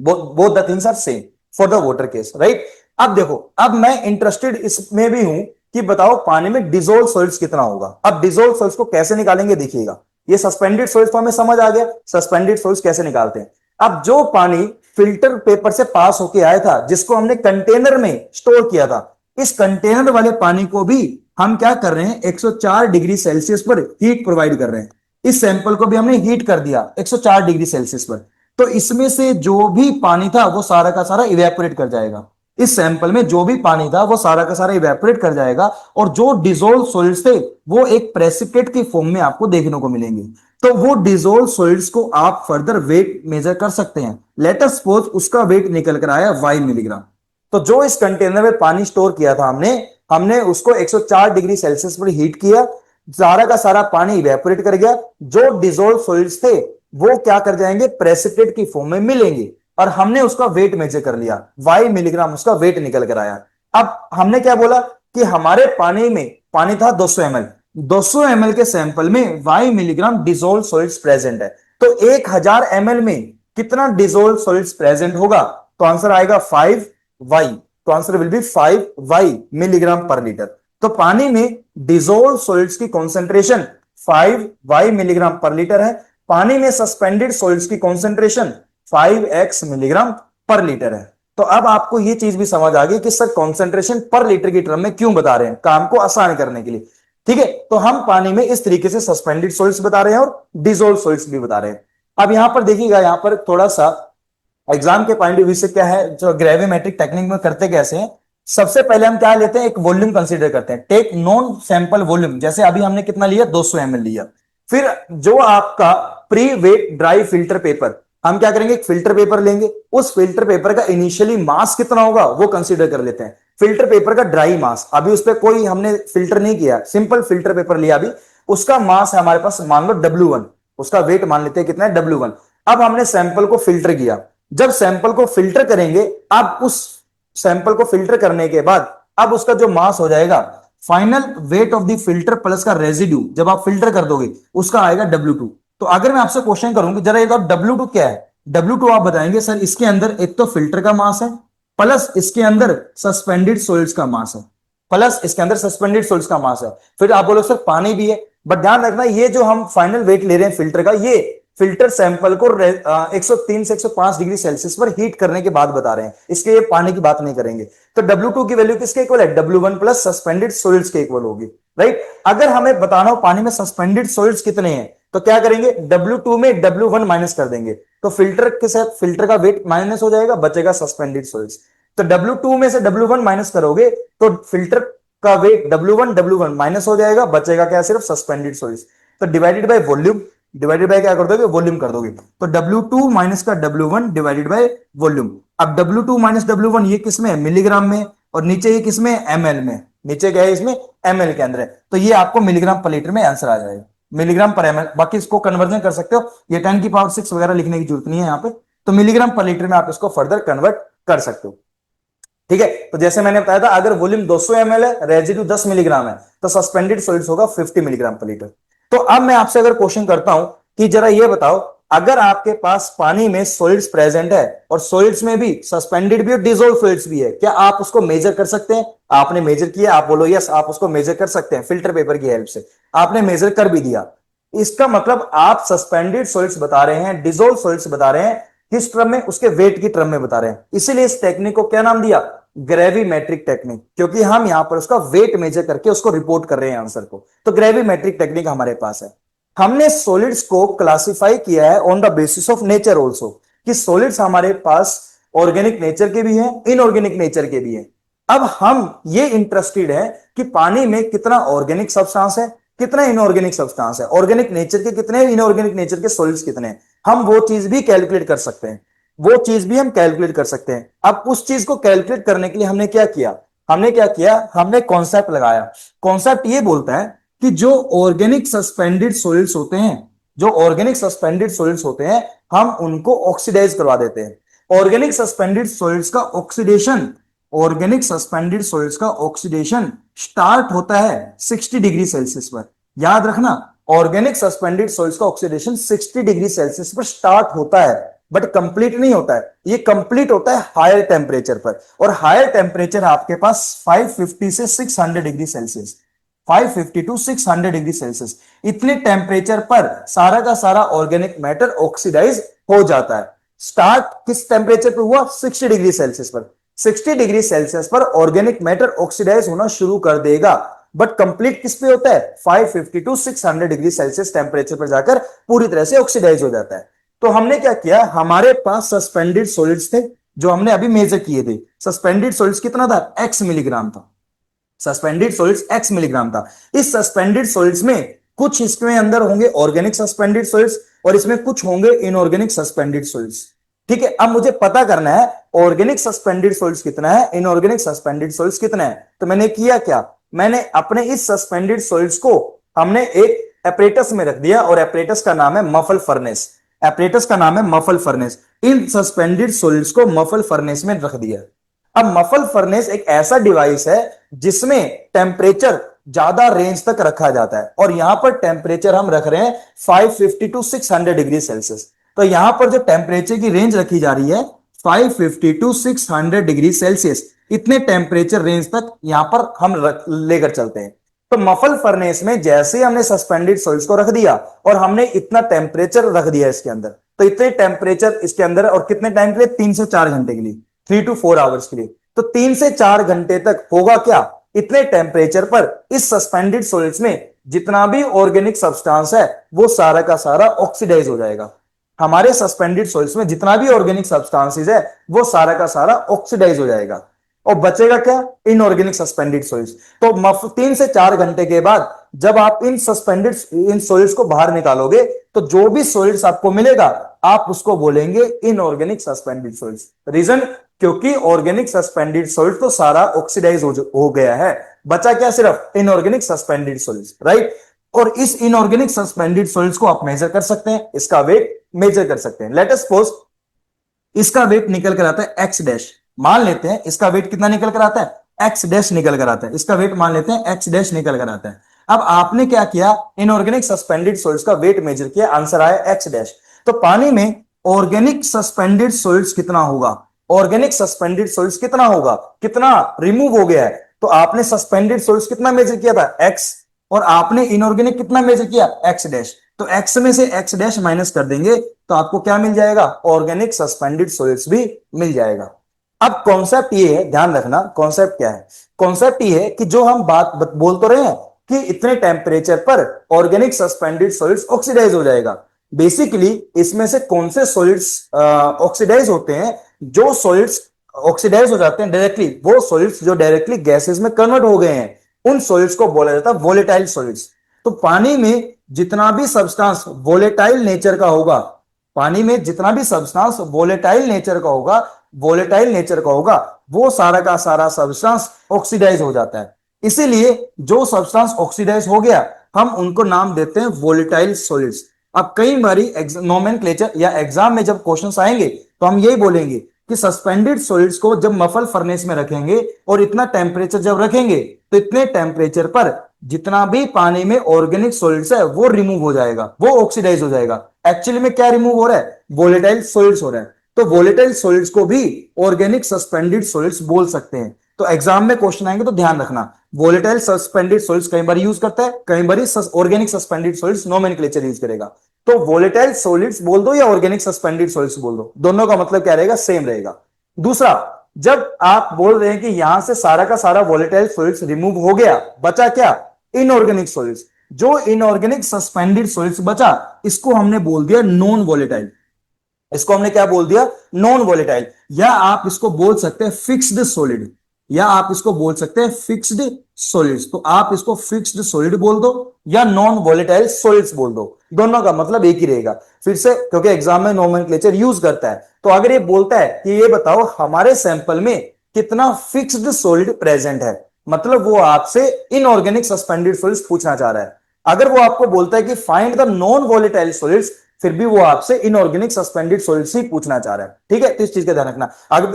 Both the things are same for the water case, right. अब देखो, अब मैं इंटरेस्टेड इसमें भी हूं कि बताओ पानी में डिसॉल्व सॉल्ट्स कितना होगा। अब डिसॉल्व सॉल्ट्स को कैसे निकालेंगे देखिएगा। ये सस्पेंडेड सॉल्ट्स तो हमें समझ आ गया, सस्पेंडेड सॉल्ट्स कैसे निकालते हैं। अब जो पानी फिल्टर पेपर से पास होके आया था, जिसको हमने कंटेनर में स्टोर किया था, इस कंटेनर वाले पानी को भी हम क्या कर रहे हैं, 104 डिग्री सेल्सियस पर हीट प्रोवाइड कर रहे हैं। इस सैंपल को भी हमने हीट कर दिया 104 डिग्री सेल्सियस पर। तो इसमें से जो भी पानी था वो सारा का सारा इवेपोरेट कर जाएगा। इस सैंपल में जो भी पानी था वो सारा का सारा इवेपोरेट कर जाएगा, और जो डिसॉल्व सॉलिड्स थे वो एक प्रेसिपिटेट की फॉर्म में आपको देखने को मिलेंगे। तो वो डिसॉल्व सॉलिड्स को आप फर्दर वेट मेजर कर सकते हैं। लेट अस सपोज उसका वेट निकल कर आया 5 मिलीग्राम। तो जो इस कंटेनर में पानी स्टोर किया था हमने उसको 104 डिग्री सेल्सियस पर हीट किया, सारा का सारा पानी इवेपोरेट कर गया। जो डिसॉल्व सॉलिड्स थे वो क्या कर जाएंगे, प्रेसिपिटेट की फॉर्म में मिलेंगे, और हमने उसका वेट मेजर कर लिया, 5 मिलीग्राम उसका वेट निकल कर आया। अब हमने क्या बोला कि हमारे पानी में पानी था 200 ml, 200 ml के सैंपल में 5 मिलीग्राम डिसॉल्व सॉलिड्स प्रेजेंट है। तो 1000 ml में कितना डिसॉल्व सॉलिड्स प्रेजेंट होगा, तो आंसर आएगा 5y। तो answer will be 5y milligram पर लीटर। तो पानी में डिसॉल्व सॉलिड्स की कॉन्सेंट्रेशन 5y मिलीग्राम पर लीटर है। पानी में सस्पेंडेड सॉलिड्स की कॉन्सेंट्रेशन 5x मिलीग्राम पर लीटर है। तो अब आपको यह चीज भी समझ आ गई कि सर कॉन्सेंट्रेशन पर लीटर की टर्म में क्यों बता रहे हैं, काम को आसान करने के लिए। ठीक है, तो हम पानी में इस तरीके से सस्पेंडेड सॉलिड्स बता रहे हैं और डिसॉल्व सॉलिड्स भी बता रहे हैं। अब यहां पर देखिएगा, यहां पर थोड़ा सा एग्जाम के पॉइंट ऑफ व्यू से क्या है, जो ग्रेविमेट्रिक टेक्निक में करते कैसे हैं। सबसे पहले हम क्या लेते हैं, एक वॉल्यूम कंसीडर करते हैं, टेक नॉन सैंपल वॉल्यूम। जैसे अभी हमने कितना लिया, 200 ml लिया। फिर जो आपका pre weight dry filter paper, हम क्या करेंगे, एक फिल्टर पेपर लेंगे, उस फिल्टर पेपर का इनिशियली मास कितना होगा वो कंसीडर कर लेते हैं। फिल्टर पेपर का ड्राई मास, अभी उस पर कोई हमने फिल्टर नहीं किया, सिंपल फिल्टर पेपर लिया, अभी उसका मास है हमारे पास, मान लो W1, उसका वेट मान लेते हैं कितना है, W1। अब हमने सैंपल को फिल्टर किया, जब सैंपल को फिल्टर करेंगे, अब उस सैंपल को फिल्टर करने के बाद अब उसका जो मास हो जाएगा, final weight of the filter plus का रेजिड्यू, जब आप फिल्टर कर दोगे उसका आएगा W2। तो अगर मैं आपसे क्वेश्चन करूंगी, जरा ये तो W2 क्या है, W2 आप बताएंगे सर इसके अंदर एक तो फिल्टर का मास है, प्लस इसके अंदर सस्पेंडेड सॉलिड्स का मास है, प्लस इसके अंदर सस्पेंडेड सॉलिड्स का मास है। फिर आप बोलो सर पानी भी है, बट ध्यान रखना ये जो हम फाइनल वेट ले रहे हैं फिल्टर का, ये फिल्टर सैंपल को 103 से 105 डिग्री सेल्सियस पर हीट करने के बाद बता रहे हैं, इसके ये पानी की बात नहीं करेंगे। तो W2 की वैल्यू किसके इक्वल है? W1 प्लस सस्पेंडेड सॉलिड्स के इक्वल होगी, राइट। अगर हमें बताना हो पानी में सस्पेंडेड सॉलिड्स कितने हैं, तो क्या करेंगे? W2 में W1 माइनस कर देंगे, तो फिल्टर के साथ फिल्टर का वेट माइनस हो जाएगा, बचेगा सस्पेंडेड सॉलिड्स। तो W2 में से W1 माइनस करोगे तो फिल्टर का वेट W1 माइनस हो जाएगा, बचेगा क्या? सिर्फ सस्पेंडेड सॉलिड्स। तो divided by volume, divided by क्या कर दोगे? वॉल्यूम कर दोगे। तो W2 माइनस का W1 डिवाइडेड बाय वॉल्यूम। अब W2 माइनस W1 ये किसमें है? मिलीग्राम में, और नीचे ये किसमें है? ml में। नीचे क्या है? इसमें ml के अंदर है, तो ये आपको मिलीग्राम पर लीटर में आंसर आ जाएगा, मिलीग्राम पर ml। बाकी इसको कन्वर्जन कर सकते हो, ये 10 की पावर 6 वगैरह लिखने की जरूरत नहीं है यहाँ पे, तो मिलीग्राम पर लीटर में आप इसको फर्दर कन्वर्ट कर सकते हो, ठीक है। तो जैसे मैंने बताया था, अगर वॉल्यूम 200 ml है, रेजिड्यू 10 मिलीग्राम है, तो सस्पेंडेड सॉलिड्स होगा 50 मिलीग्राम पर लीटर। तो अब मैं आपसे अगर क्वेश्चन करता हूं कि जरा ये बताओ, अगर आपके पास पानी में सॉलिड्स प्रेजेंट है और सॉलिड्स में भी सस्पेंडेड भी और डिसॉल्व सॉलिड्स भी है, क्या आप उसको मेजर कर सकते हैं? आपने मेजर किया, आप बोलो यस, आप उसको मेजर कर सकते हैं फिल्टर पेपर की हेल्प से, आपने मेजर कर भी दिया। इसका मतलब आप सस्पेंडेड सॉलिड्स बता रहे हैं, डिसॉल्व सॉलिड्स बता रहे हैं, किस टर्म में? उसके वेट की टर्म में बता रहे हैं। इसीलिए इस टेक्निक को क्या नाम दिया? ग्रेविमेट्रिक टेक्निक, क्योंकि हम यहां पर उसका वेट मेजर करके उसको रिपोर्ट कर रहे हैं आंसर को। तो ग्रेविमेट्रिक टेक्निक हमारे पास है। हमने सॉलिड्स को क्लासिफाई किया है on the basis of nature also, कि सॉलिड्स हमारे पास ऑर्गेनिक नेचर के भी हैं, इनऑर्गेनिक नेचर के भी हैं। अब हम ये इंटरेस्टेड है कि पानी में कितना ऑर्गेनिक सब्सटेंस है, कितना इनऑर्गेनिक सब्सटेंस है, ऑर्गेनिक नेचर के कितने, इनऑर्गेनिक नेचर के सॉलिड्स कितने हैं। हम वो चीज भी कैलकुलेट कर सकते हैं, वो चीज भी हम कैलकुलेट कर सकते हैं। अब उस चीज को कैलकुलेट करने के लिए हमने क्या किया? हमने कॉन्सेप्ट लगाया। कॉन्सेप्ट ये बोलता है कि जो ऑर्गेनिक सस्पेंडेड सॉलिड्स होते हैं, जो ऑर्गेनिक सस्पेंडेड सॉलिड्स होते हैं, हम उनको ऑक्सीडाइज करवा देते हैं। ऑर्गेनिक सस्पेंडेड सॉलिड्स का ऑक्सीडेशन, ऑर्गेनिक सस्पेंडेड सॉलिड्स का ऑक्सीडेशन स्टार्ट होता है 60 डिग्री सेल्सियस पर। याद रखना, ऑर्गेनिक सस्पेंडेड सॉलिड्स का ऑक्सीडेशन 60 डिग्री सेल्सियस पर स्टार्ट होता है, बट कंप्लीट नहीं होता है। ये कंप्लीट होता है हायर टेम्परेचर पर, और हायर टेम्परेचर आपके पास 550 से 600 degree Celsius, 550 to 600 degree Celsius, इतने टेम्परेचर पर सारा का सारा ऑर्गेनिक मैटर ऑक्सीडाइज हो जाता है। स्टार्ट किस टेम्परेचर पर हुआ? 60 डिग्री सेल्सियस पर। 60 डिग्री सेल्सियस पर ऑर्गेनिक मैटर ऑक्सीडाइज होना शुरू कर देगा, बट कंप्लीट किस पे होता है? 550 टू 600 डिग्री सेल्सियस टेम्परेचर पर जाकर पूरी तरह से ऑक्सीडाइज हो जाता है। तो हमने क्या किया, हमारे पास सस्पेंडेड सॉलिड्स थे जो हमने अभी मेजर किए थे। सस्पेंडेड सॉलिड्स कितना था? x मिलीग्राम था। सस्पेंडेड सॉलिड्स x मिलीग्राम था। इस सस्पेंडेड सॉलिड्स में कुछ इसमें अंदर होंगे ऑर्गेनिक सस्पेंडेड सॉलिड्स, और इसमें कुछ होंगे इनऑर्गेनिक सस्पेंडेड सॉलिड्स, ठीक है। अब मुझे पता करना है ऑर्गेनिक सस्पेंडेड सॉलिड्स कितना है, इनऑर्गेनिक सस्पेंडेड सॉलिड्स कितना है। तो मैंने किया क्या, मैंने अपने इस सस्पेंडेड सॉलिड्स को हमने एक एपरेटस में रख दिया, और एपरेटस का नाम है मफल फर्नेस। एपरेटस का नाम है मफल फर्नेस। इन सस्पेंडेड सॉलिड्स को मफल फर्नेस में रख दिया। अब मफल फर्नेस एक ऐसा डिवाइस है जिसमें टेम्परेचर ज्यादा रेंज तक रखा जाता है, और यहां पर टेम्परेचर हम रख रहे हैं 550 टू 600 डिग्री सेल्सियस। तो यहां पर जो टेम्परेचर की रेंज रखी जा रही है 550 टू 600 डिग्री सेल्सियस, इतने टेम्परेचर रेंज तक यहां पर हम लेकर चलते हैं। तो मफल फर्नेस में जैसे हमने सस्पेंडेड सॉलिड्स को रख दिया और हमने इतना टेम्परेचर रख दिया इसके अंदर, तो इतने टेम्परेचर इसके अंदर, और कितने टाइम के लिए? 3 से 4 घंटे के लिए, 3 to 4 आवर्स के लिए। तो 3 से 4 घंटे तक होगा क्या, इतने टेम्परेचर पर इस सस्पेंडेड सॉलिड्स में जितना भी ऑर्गेनिक सब्सटेंस है वो सारा का सारा ऑक्सीडाइज हो जाएगा। हमारे सस्पेंडेड सॉलिड्स में जितना भी ऑर्गेनिक सब्सटेंसेस है वो सारा का सारा ऑक्सीडाइज हो जाएगा, और बचेगा क्या? Inorganic suspended solids. तो 3 से 4 घंटे के बाद जब आप इन सॉलिड्स को बाहर निकालोगे, तो जो भी सॉलिड्स आपको मिलेगा आप उसको बोलेंगे इनऑर्गेनिक सस्पेंडेड सॉलिड्स। रीजन, क्योंकि ऑर्गेनिक सस्पेंडेड सॉलिड तो सारा ऑक्सीडाइज हो गया है, बचा क्या? सिर्फ इनऑर्गेनिक सस्पेंडेड सॉलिड्स, राइट। और इस इनऑर्गेनिक सस्पेंडेड सॉलिड्स को आप मेजर कर सकते हैं, इसका वेट मेजर कर सकते हैं। लेट अस सपोज इसका वेट निकल कर आता है एक्स डैश, मान लेते हैं इसका वेट कितना निकल कर आता है? एक्स डैश निकल कर आता है, इसका वेट मान लेते हैं एक्स डैश निकल कर आता है। अब आपने क्या किया, इनऑर्गेनिक सस्पेंडेड सॉलिड्स का वेट मेजर किया, आंसर आया एक्स डैश। तो पानी में ऑर्गेनिक सस्पेंडेड सॉलिड्स कितना होगा, ऑर्गेनिक सस्पेंडेड सॉलिड्स कितना होगा, कितना रिमूव हो गया है। तो आपने सस्पेंडेड सॉलिड्स कितना मेजर किया था, एक्स, और आपने इनऑर्गेनिक कितना मेजर किया, एक्स डैश। तो एक्स में से एक्स डैश माइनस कर देंगे तो आपको क्या मिल जाएगा, ऑर्गेनिक सस्पेंडेड सॉलिड्स भी मिल जाएगा। अब कॉन्सेप्ट ये है, ध्यान रखना कॉन्सेप्ट क्या है, कॉन्सेप्ट ये है कि जो हम बात बोल तो रहे हैं कि इतने टेम्परेचर पर ऑर्गेनिक सस्पेंडेड सॉलिड्स ऑक्सीडाइज हो जाएगा। बेसिकली इसमें से कौन से सॉलिड्स ऑक्सीडाइज होते हैं, जो सॉलिड्स ऑक्सीडाइज हो जाते हैं डायरेक्टली, वो सॉलिड्स जो डायरेक्टली गैसेस में कन्वर्ट हो गए हैं, उन सॉलिड्स को बोला जाता है वोलेटाइल सॉलिड्स। तो पानी में जितना भी सब्सटेंस वोलेटाइल नेचर का होगा, पानी में जितना भी सब्सटेंस वोलेटाइल नेचर का होगा, वोलेटाइल नेचर का होगा, वो सारा का सारा सब्सटेंस ऑक्सीडाइज हो जाता है। इसीलिए जो सब्सटेंस ऑक्सीडाइज हो गया हम उनको नाम देते हैं वोलेटाइल सॉलिड्स। अब कई बारी नोमेनक्लेचर या एग्जाम में जब क्वेश्चंस आएंगे तो हम यही बोलेंगे कि सस्पेंडेड सॉलिड्स को जब मफल फर्नेस में रखेंगे और इतना टेम्परेचर जब रखेंगे तो इतने टेम्परेचर पर जितना भी पानी में ऑर्गेनिक सॉलिड्स है वो रिमूव हो जाएगा, वो ऑक्सीडाइज हो जाएगा। एक्चुअली में क्या रिमूव हो रहा है, वोलेटाइल सॉलिड्स हो रहा है। तो वोलेटाइल सॉलिड्स को भी ऑर्गेनिक सस्पेंडेड सॉलिड्स बोल सकते हैं। तो एग्जाम में क्वेश्चन आएंगे तो ध्यान रखना, वोलेटाइल सस्पेंडेड सॉलिड्स कई बार यूज करता है, कई बार organic suspended solids nomenclature use करेगा। तो वोलेटाइल सॉलिड्स बोल दो या ऑर्गेनिक सस्पेंडेड सॉलिड्स बोल दो, दोनों का मतलब क्या रहेगा, सेम रहेगा। दूसरा, जब आप बोल रहे हैं कि यहां से सारा का सारा वोलेटाइल सॉलिड्स रिमूव हो गया, बचा क्या, इनऑर्गेनिक सॉलिड्स। जो इनऑर्गेनिक सस्पेंडेड सॉलिड्स बचा इसको हमने बोल दिया नॉन वोलेटाइल, इसको हमने क्या बोल दिया, नॉन वोलेटाइल। या आप इसको बोल सकते हैं फिक्स्ड सॉलिड, या आप इसको बोल सकते हैं फिक्स्ड सॉलिड्स। तो आप इसको फिक्स्ड सॉलिड बोल दो या नॉन वोलेटाइल सॉलिड्स बोल दो, दोनों का मतलब एक ही रहेगा। फिर से क्योंकि एग्जाम में नोमेनक्लेचर यूज करता है, तो अगर ये बोलता है कि ये बताओ हमारे सैंपल में कितना फिक्स्ड सॉलिड प्रेजेंट है, मतलब वो आपसे इनऑर्गेनिक सस्पेंडेड सॉलिड्स पूछना चाह रहा है। अगर वो आपको बोलता है कि find the non volatile solids, फिर भी वो आपसे इनऑर्गेनिक सस्पेंडेड सॉलिड्स ही पूछना चाह रहा है। ठीक है, तो इस चीज का ध्यान रखना।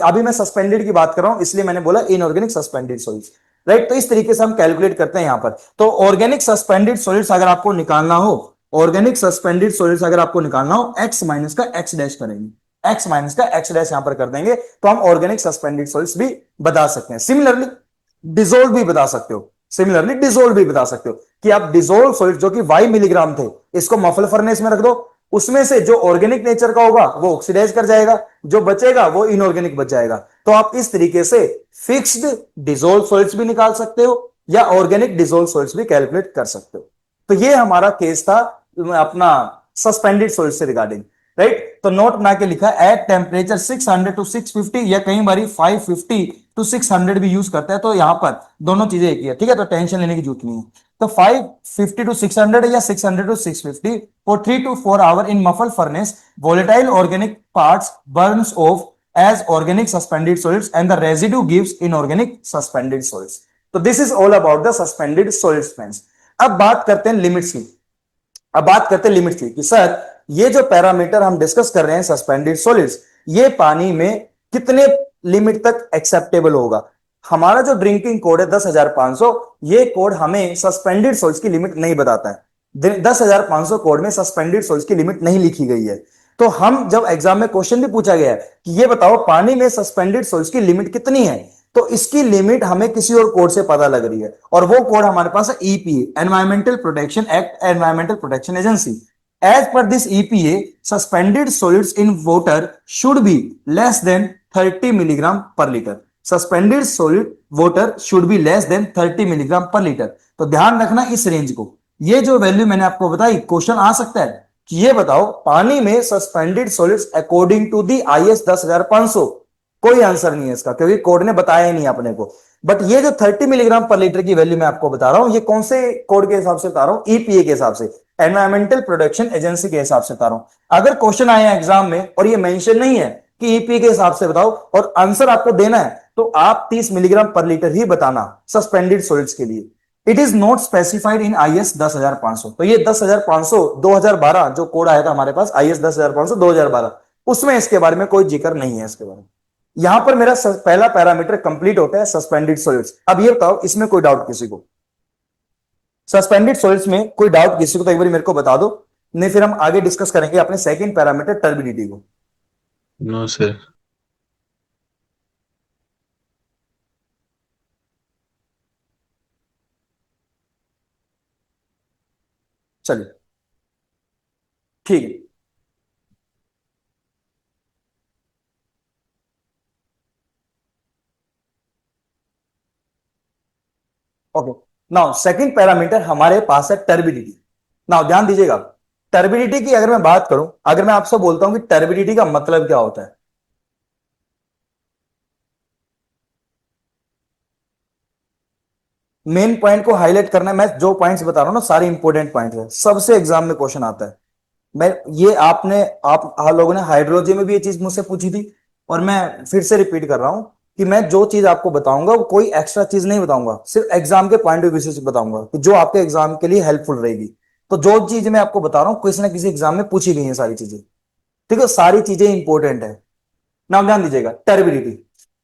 अभी मैं सस्पेंडेड की बात कर रहा हूं इसलिए मैंने बोला इनऑर्गेनिक सस्पेंडेड सॉलिड्स, राइट। तो इस तरीके से हम कैलकुलेट करते हैं यहां पर। तो ऑर्गेनिक सस्पेंडेड सॉलिड्स अगर आपको निकालना हो, ऑर्गेनिक सस्पेंडेड सॉलिड्स अगर आपको निकालना हो, एक्स माइनस का एक्स डैश करेंगे, एक्स माइनस का एक्स डैश यहां पर कर देंगे तो हम ऑर्गेनिक सस्पेंडेड सॉलिड्स भी बता सकते हैं। सिमिलरली डिसोल्व भी बता सकते हो, सिमिलरली डिसोल्व भी बता सकते हो कि आप डिसोल्व सॉलिड जो कि वाई मिलीग्राम थे, इसको मफल फर्नेस में रख दो, उसमें से जो ऑर्गेनिक नेचर का होगा वो ऑक्सीडाइज कर जाएगा, जो बचेगा वो इनऑर्गेनिक बच जाएगा। तो आप इस तरीके से फिक्स्ड डिसोल्व सॉलिड्स भी निकाल सकते हो या ऑर्गेनिक डिसोल्व सॉलिड्स भी कैलकुलेट कर सकते हो। तो ये हमारा केस था अपना सस्पेंडेड सॉलिड से रिगार्डिंग, राइट। तो नोट बना के लिखा एट टेम्परेचर 600 टू 650 या कई बारी 550 टू 600 भी यूज करता है, तो यहां पर दोनों चीजें एक ही है, ठीक है। तो टेंशन लेने की जरूरत नहीं है। तो 550 टू 600 या 600 to 650 for 3 to 4 hour in muffle furnace, volatile organic parts burns off as organic suspended solids and the residue gives inorganic suspended solids. तो this is all about the suspended solids friends. अब बात करते हैं limits की, अब बात करते हैं लिमिट्स की कि सर ये जो पैरामीटर हम डिस्कस कर रहे हैं सस्पेंडेड सॉलिड्स, ये पानी में कितने लिमिट तक एक्सेप्टेबल होगा। हमारा जो ड्रिंकिंग कोड है 10,500, ये कोड हमें सस्पेंडेड सॉलिड्स की लिमिट नहीं बताता है। 10,500 कोड में सस्पेंडेड सॉलिड्स की लिमिट नहीं लिखी गई है। तो हम जब एग्जाम में क्वेश्चन भी पूछा गया है कि ये बताओ पानी में सस्पेंडेड सॉलिड्स की लिमिट कितनी है, तो इसकी लिमिट हमें किसी और कोड से पता लग रही है, और वो कोड हमारे पास है EPA, environmental protection act, environmental protection agency. As per this EPA, suspended solids in water should be less than 30 milligram per liter. Suspended solid water should be less than 30 milligram per liter. तो ध्यान रखना इस range को, ये जो value मैंने आपको बताई, क्वेश्चन आ सकता है कि ये बताओ पानी में suspended solids according to the IS 10,500, कोई आंसर नहीं है इसका क्योंकि कोड ने बताया ही नहीं अपने को। बट ये जो 30 मिलीग्राम पर लीटर की वैल्यू मैं आपको बता रहा हूं, ये कौन से कोड के हिसाब से बता रहा हूं, ईपीए के हिसाब से, एनवायरमेंटल प्रोटेक्शन एजेंसी के हिसाब से बता रहा हूं। अगर क्वेश्चन आया एग्जाम में और ये मेंशन नहीं है कि ईपीए के हिसाब से बताओ और आंसर आपको देना है, तो आप 30 मिलीग्राम पर लीटर ही बताना सस्पेंडेड सॉलिड्स के लिए। It is not specified in IS 10,500। तो ये 10,500 2012 जो कोड आया था हमारे पास, IS 10,500 2012, उसमें इसके बारे में कोई जिक्र नहीं है इसके बारे में। यहां पर मेरा पहला पैरामीटर कंप्लीट होता है सस्पेंडेड सॉलिड्स। अब ये बताओ इसमें कोई डाउट किसी को, सस्पेंडेड सॉलिड्स में कोई डाउट किसी को तो एक बार मेरे को बता दो, नहीं फिर हम आगे डिस्कस करेंगे अपने सेकंड पैरामीटर टर्बिडिटी को। No sir. चलिए ठीक है। ओके, नाउ सेकंड पैरामीटर हमारे पास है टर्बिडिटी। नाउ ध्यान दीजिएगा, टर्बिडिटी की अगर मैं बात करूं, अगर मैं आपसे बोलता हूं कि टर्बिडिटी का मतलब क्या होता है, मेन पॉइंट को हाईलाइट करना है। मैं जो पॉइंट्स बता रहा हूं ना, सारे इंपॉर्टेंट पॉइंट है, सबसे एग्जाम में क्वेश्चन आता है। मैं ये आपने आप लोगों ने हाइड्रोलॉजी में भी ये चीज मुझसे पूछी थी, और मैं फिर से रिपीट कर रहा हूं कि मैं जो चीज आपको बताऊंगा वो कोई एक्स्ट्रा चीज नहीं बताऊंगा, सिर्फ एग्जाम के पॉइंट ऑफ व्यू से बताऊंगा कि जो आपके एग्जाम के लिए हेल्पफुल रहेगी। तो जो चीज मैं आपको बता रहा हूं किसी ना किसी एग्जाम में पूछी गई है सारी चीजें, ठीक है, सारी चीजें इंपॉर्टेंट है। नाम ध्यान दीजिएगा, टर्बिडिटी।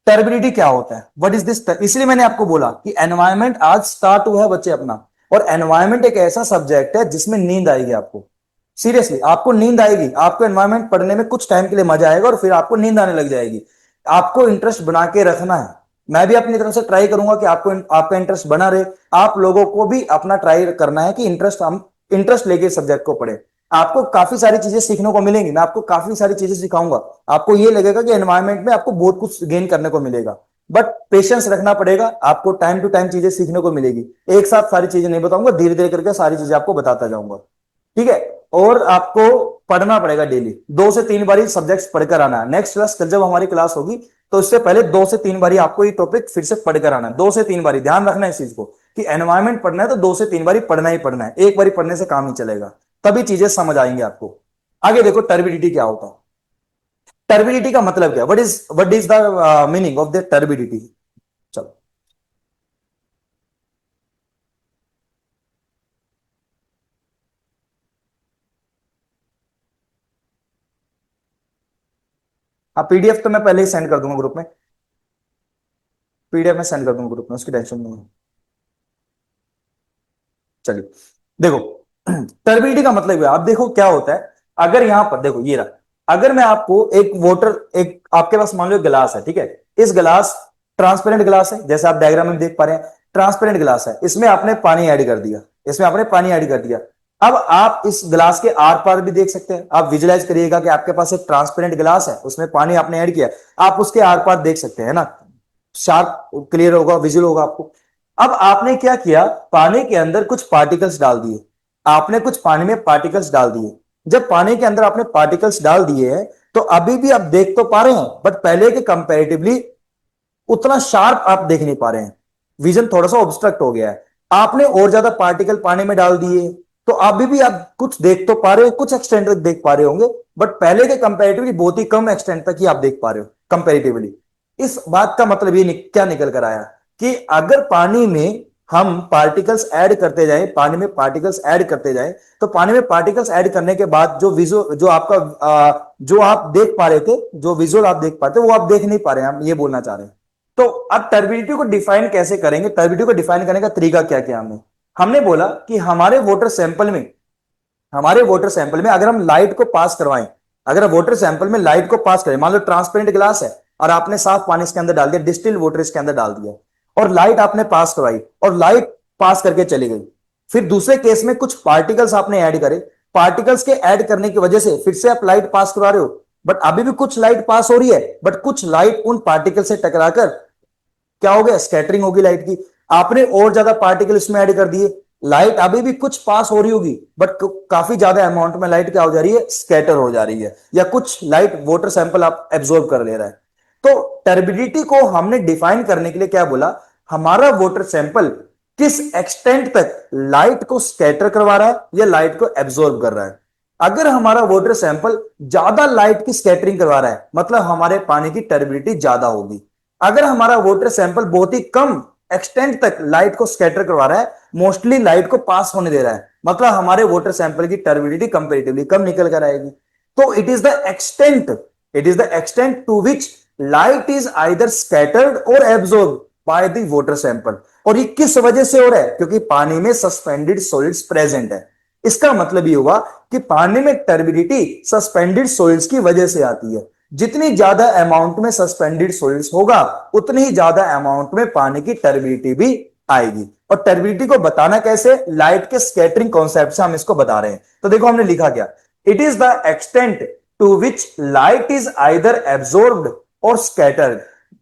टर्बिडिटी क्या होता है, व्हाट इज दिस, इसलिए मैंने आपको बोला कि एनवायरमेंट आज स्टार्ट हुआ है बच्चे अपना, और एनवायरमेंट एक ऐसा सब्जेक्ट है जिसमें नींद आएगी आपको। सीरियसली आपको नींद आएगी, आपको एनवायरमेंट पढ़ने में कुछ टाइम के लिए मजा आएगा और फिर आपको नींद आने लग जाएगी। आपको इंटरेस्ट बना के रखना है। मैं भी अपनी तरफ से ट्राई करूंगा कि आपको आपका इंटरेस्ट बना रहे। आप लोगों को भी अपना ट्राई करना है कि इंटरेस्ट, हम इंटरेस्ट लेके सब्जेक्ट को पढ़े। आपको काफी सारी चीजें सीखने को मिलेंगी, मैं आपको काफी सारी चीजें सिखाऊंगा। आपको ये लगेगा कि एनवायरमेंट में आपको बहुत कुछ गेन करने को मिलेगा, बट पेशेंस रखना पड़ेगा आपको, टाइम टू टाइम चीजें सीखने को मिलेगी। एक साथ सारी चीजें नहीं बताऊंगा, धीरे धीरे करके सारी चीजें आपको बताता जाऊंगा, ठीक है। और आपको पढ़ना पड़ेगा डेली, 2 से 3 बार सब्जेक्ट्स पढ़कर आना है। नेक्स्ट क्लास कल जब हमारी क्लास होगी तो इससे पहले 2 से 3 बार आपको ये टॉपिक फिर से पढ़कर आना है। 2 से 3 बार ध्यान रखना है इस चीज को कि एनवायरमेंट पढ़ना है तो 2 से 3 बार पढ़ना ही पढ़ना है, एक बार पढ़ने से काम नहीं चलेगा, तभी चीजें समझ आएंगी आपको। आगे देखो टर्बिडिटी क्या होता है। टर्बिडिटी का मतलब क्या, what is the meaning of the turbidity. चलो, हाँ पीडीएफ तो मैं पहले ही सेंड कर दूंगा ग्रुप में, पीडीएफ में सेंड कर दूंगा ग्रुप में, उसकी टेंशन नहीं है। चलिए देखो, टर्बिडिटी का मतलब है, आप देखो क्या होता है। अगर यहां पर देखो ये रहा, अगर मैं आपको एक वाटर, एक आपके पास मान लो गिलास है, ठीक है, इस गिलास ट्रांसपेरेंट गिलास है, जैसे आप डायग्राम में देख पा रहे हैं, ट्रांसपेरेंट गिलास है, इसमें आपने पानी ऐड कर दिया, इसमें आपने पानी ऐड कर दिया। अब आप इस गिलास के आर पार भी देख सकते हैं, आप विजुलाइज करिएगा कि आपके पास एक ट्रांसपेरेंट गिलास है, उसमें पानी आपने ऐड किया, आप उसके आर पार देख सकते हैं ना, शार्प क्लियर होगा, विजुअल होगा आपको। अब आपने क्या किया, पानी के अंदर कुछ पार्टिकल्स डाल दिए, आपने कुछ पानी में पार्टिकल्स डाल दिए। जब पानी के अंदर आपने पार्टिकल्स डाल दिए हैं तो अभी भी आप देख तो पा रहे हैं, बट पहले के कंपैरेटिवली उतना शार्प आप देख नहीं पा रहे हैं, विजन थोड़ा सा ऑब्स्ट्रक्ट हो गया है। आपने और ज्यादा पार्टिकल पानी में डाल दिए तो अभी भी आप कुछ देख तो पा रहे हो, कुछ एक्सटेंट तक देख पा रहे होंगे, बट पहले के कंपैरेटिवली बहुत ही कम एक्सटेंट तक ही आप देख पा रहे हो कंपैरेटिवली। इस बात का मतलब ये क्या निकल कर आया कि अगर पानी में हम पार्टिकल्स ऐड करते जाएं, पानी में पार्टिकल्स ऐड करते जाएं, तो पानी में पार्टिकल्स ऐड करने के बाद जो विजुअल, जो आपका जो आप देख पा रहे थे, जो विजुअल आप देख पाते वो आप देख नहीं पा रहे हैं, हम ये बोलना चाह रहे हैं। तो अब टर्बिडिटी को डिफाइन कैसे करेंगे, टर्बिडिटी को डिफाइन करने का तरीका क्या क्या हमने हमने बोला कि हमारे वाटर सैंपल में अगर हम लाइट को पास करवाएं, अगर वाटर सैंपल में लाइट को पास करें, मान लो ट्रांसपेरेंट ग्लास है और आपने साफ पानी इसके अंदर डाल दिया, डिस्टिल वाटर इसके अंदर डाल दिया, और लाइट आपने पास करवाई और लाइट पास करके चली गई। फिर दूसरे केस में कुछ पार्टिकल्स आपने ऐड करे, पार्टिकल्स के ऐड करने की वजह से फिर से आप लाइट पास करवा रहे हो, बट अभी भी कुछ लाइट पास हो रही है, बट कुछ लाइट उन पार्टिकल से टकराकर क्या हो गया, स्कैटरिंग होगी लाइट की। आपने और ज्यादा पार्टिकल इसमें ऐड कर दिए, लाइट अभी भी कुछ पास हो रही होगी, बट काफी ज्यादा अमाउंट में लाइट क्या हो जा रही है, स्कैटर हो जा रही है, या कुछ लाइट वाटर सैंपल आप एब्जॉर्ब कर ले रहा है। तो टर्बिडिटी को हमने डिफाइन करने के लिए क्या बोला, हमारा वाटर सैंपल किस एक्सटेंट तक लाइट को स्कैटर करवा रहा है या लाइट को एब्जॉर्ब कर रहा है। अगर हमारा वाटर सैंपल ज्यादा लाइट की स्कैटरिंग करवा रहा है, मतलब हमारे पानी की टर्बिडिटी ज्यादा होगी। अगर हमारा वाटर सैंपल बहुत ही कम एक्सटेंट तक लाइट को स्कैटर करवा रहा है, मोस्टली लाइट को पास होने दे रहा है, मतलब हमारे वाटर सैंपल की टर्बिडिटी कंपेरेटिवली कम निकल कर आएगी। तो it is the extent to which light is either scattered और absorb by the water sample. और ये किस वजह से हो रहा है, क्योंकि पानी में सस्पेंडेड सॉलिड्स प्रेजेंट है। इसका मतलब ये हुआ कि पानी में टर्बिडिटी सस्पेंडेड सॉलिड्स की वजह से आती है। जितनी ज्यादा अमाउंट में सस्पेंडेड सॉलिड्स होगा उतनी ही ज्यादा अमाउंट में पानी की टर्बिडिटी भी आएगी। और टर्बिडिटी को बताना कैसे, लाइट के स्कैटरिंग कॉन्सेप्ट से हम इसको बता रहे हैं। तो देखो हमने लिखा क्या, it is the extent to which light is either absorbed और scattered.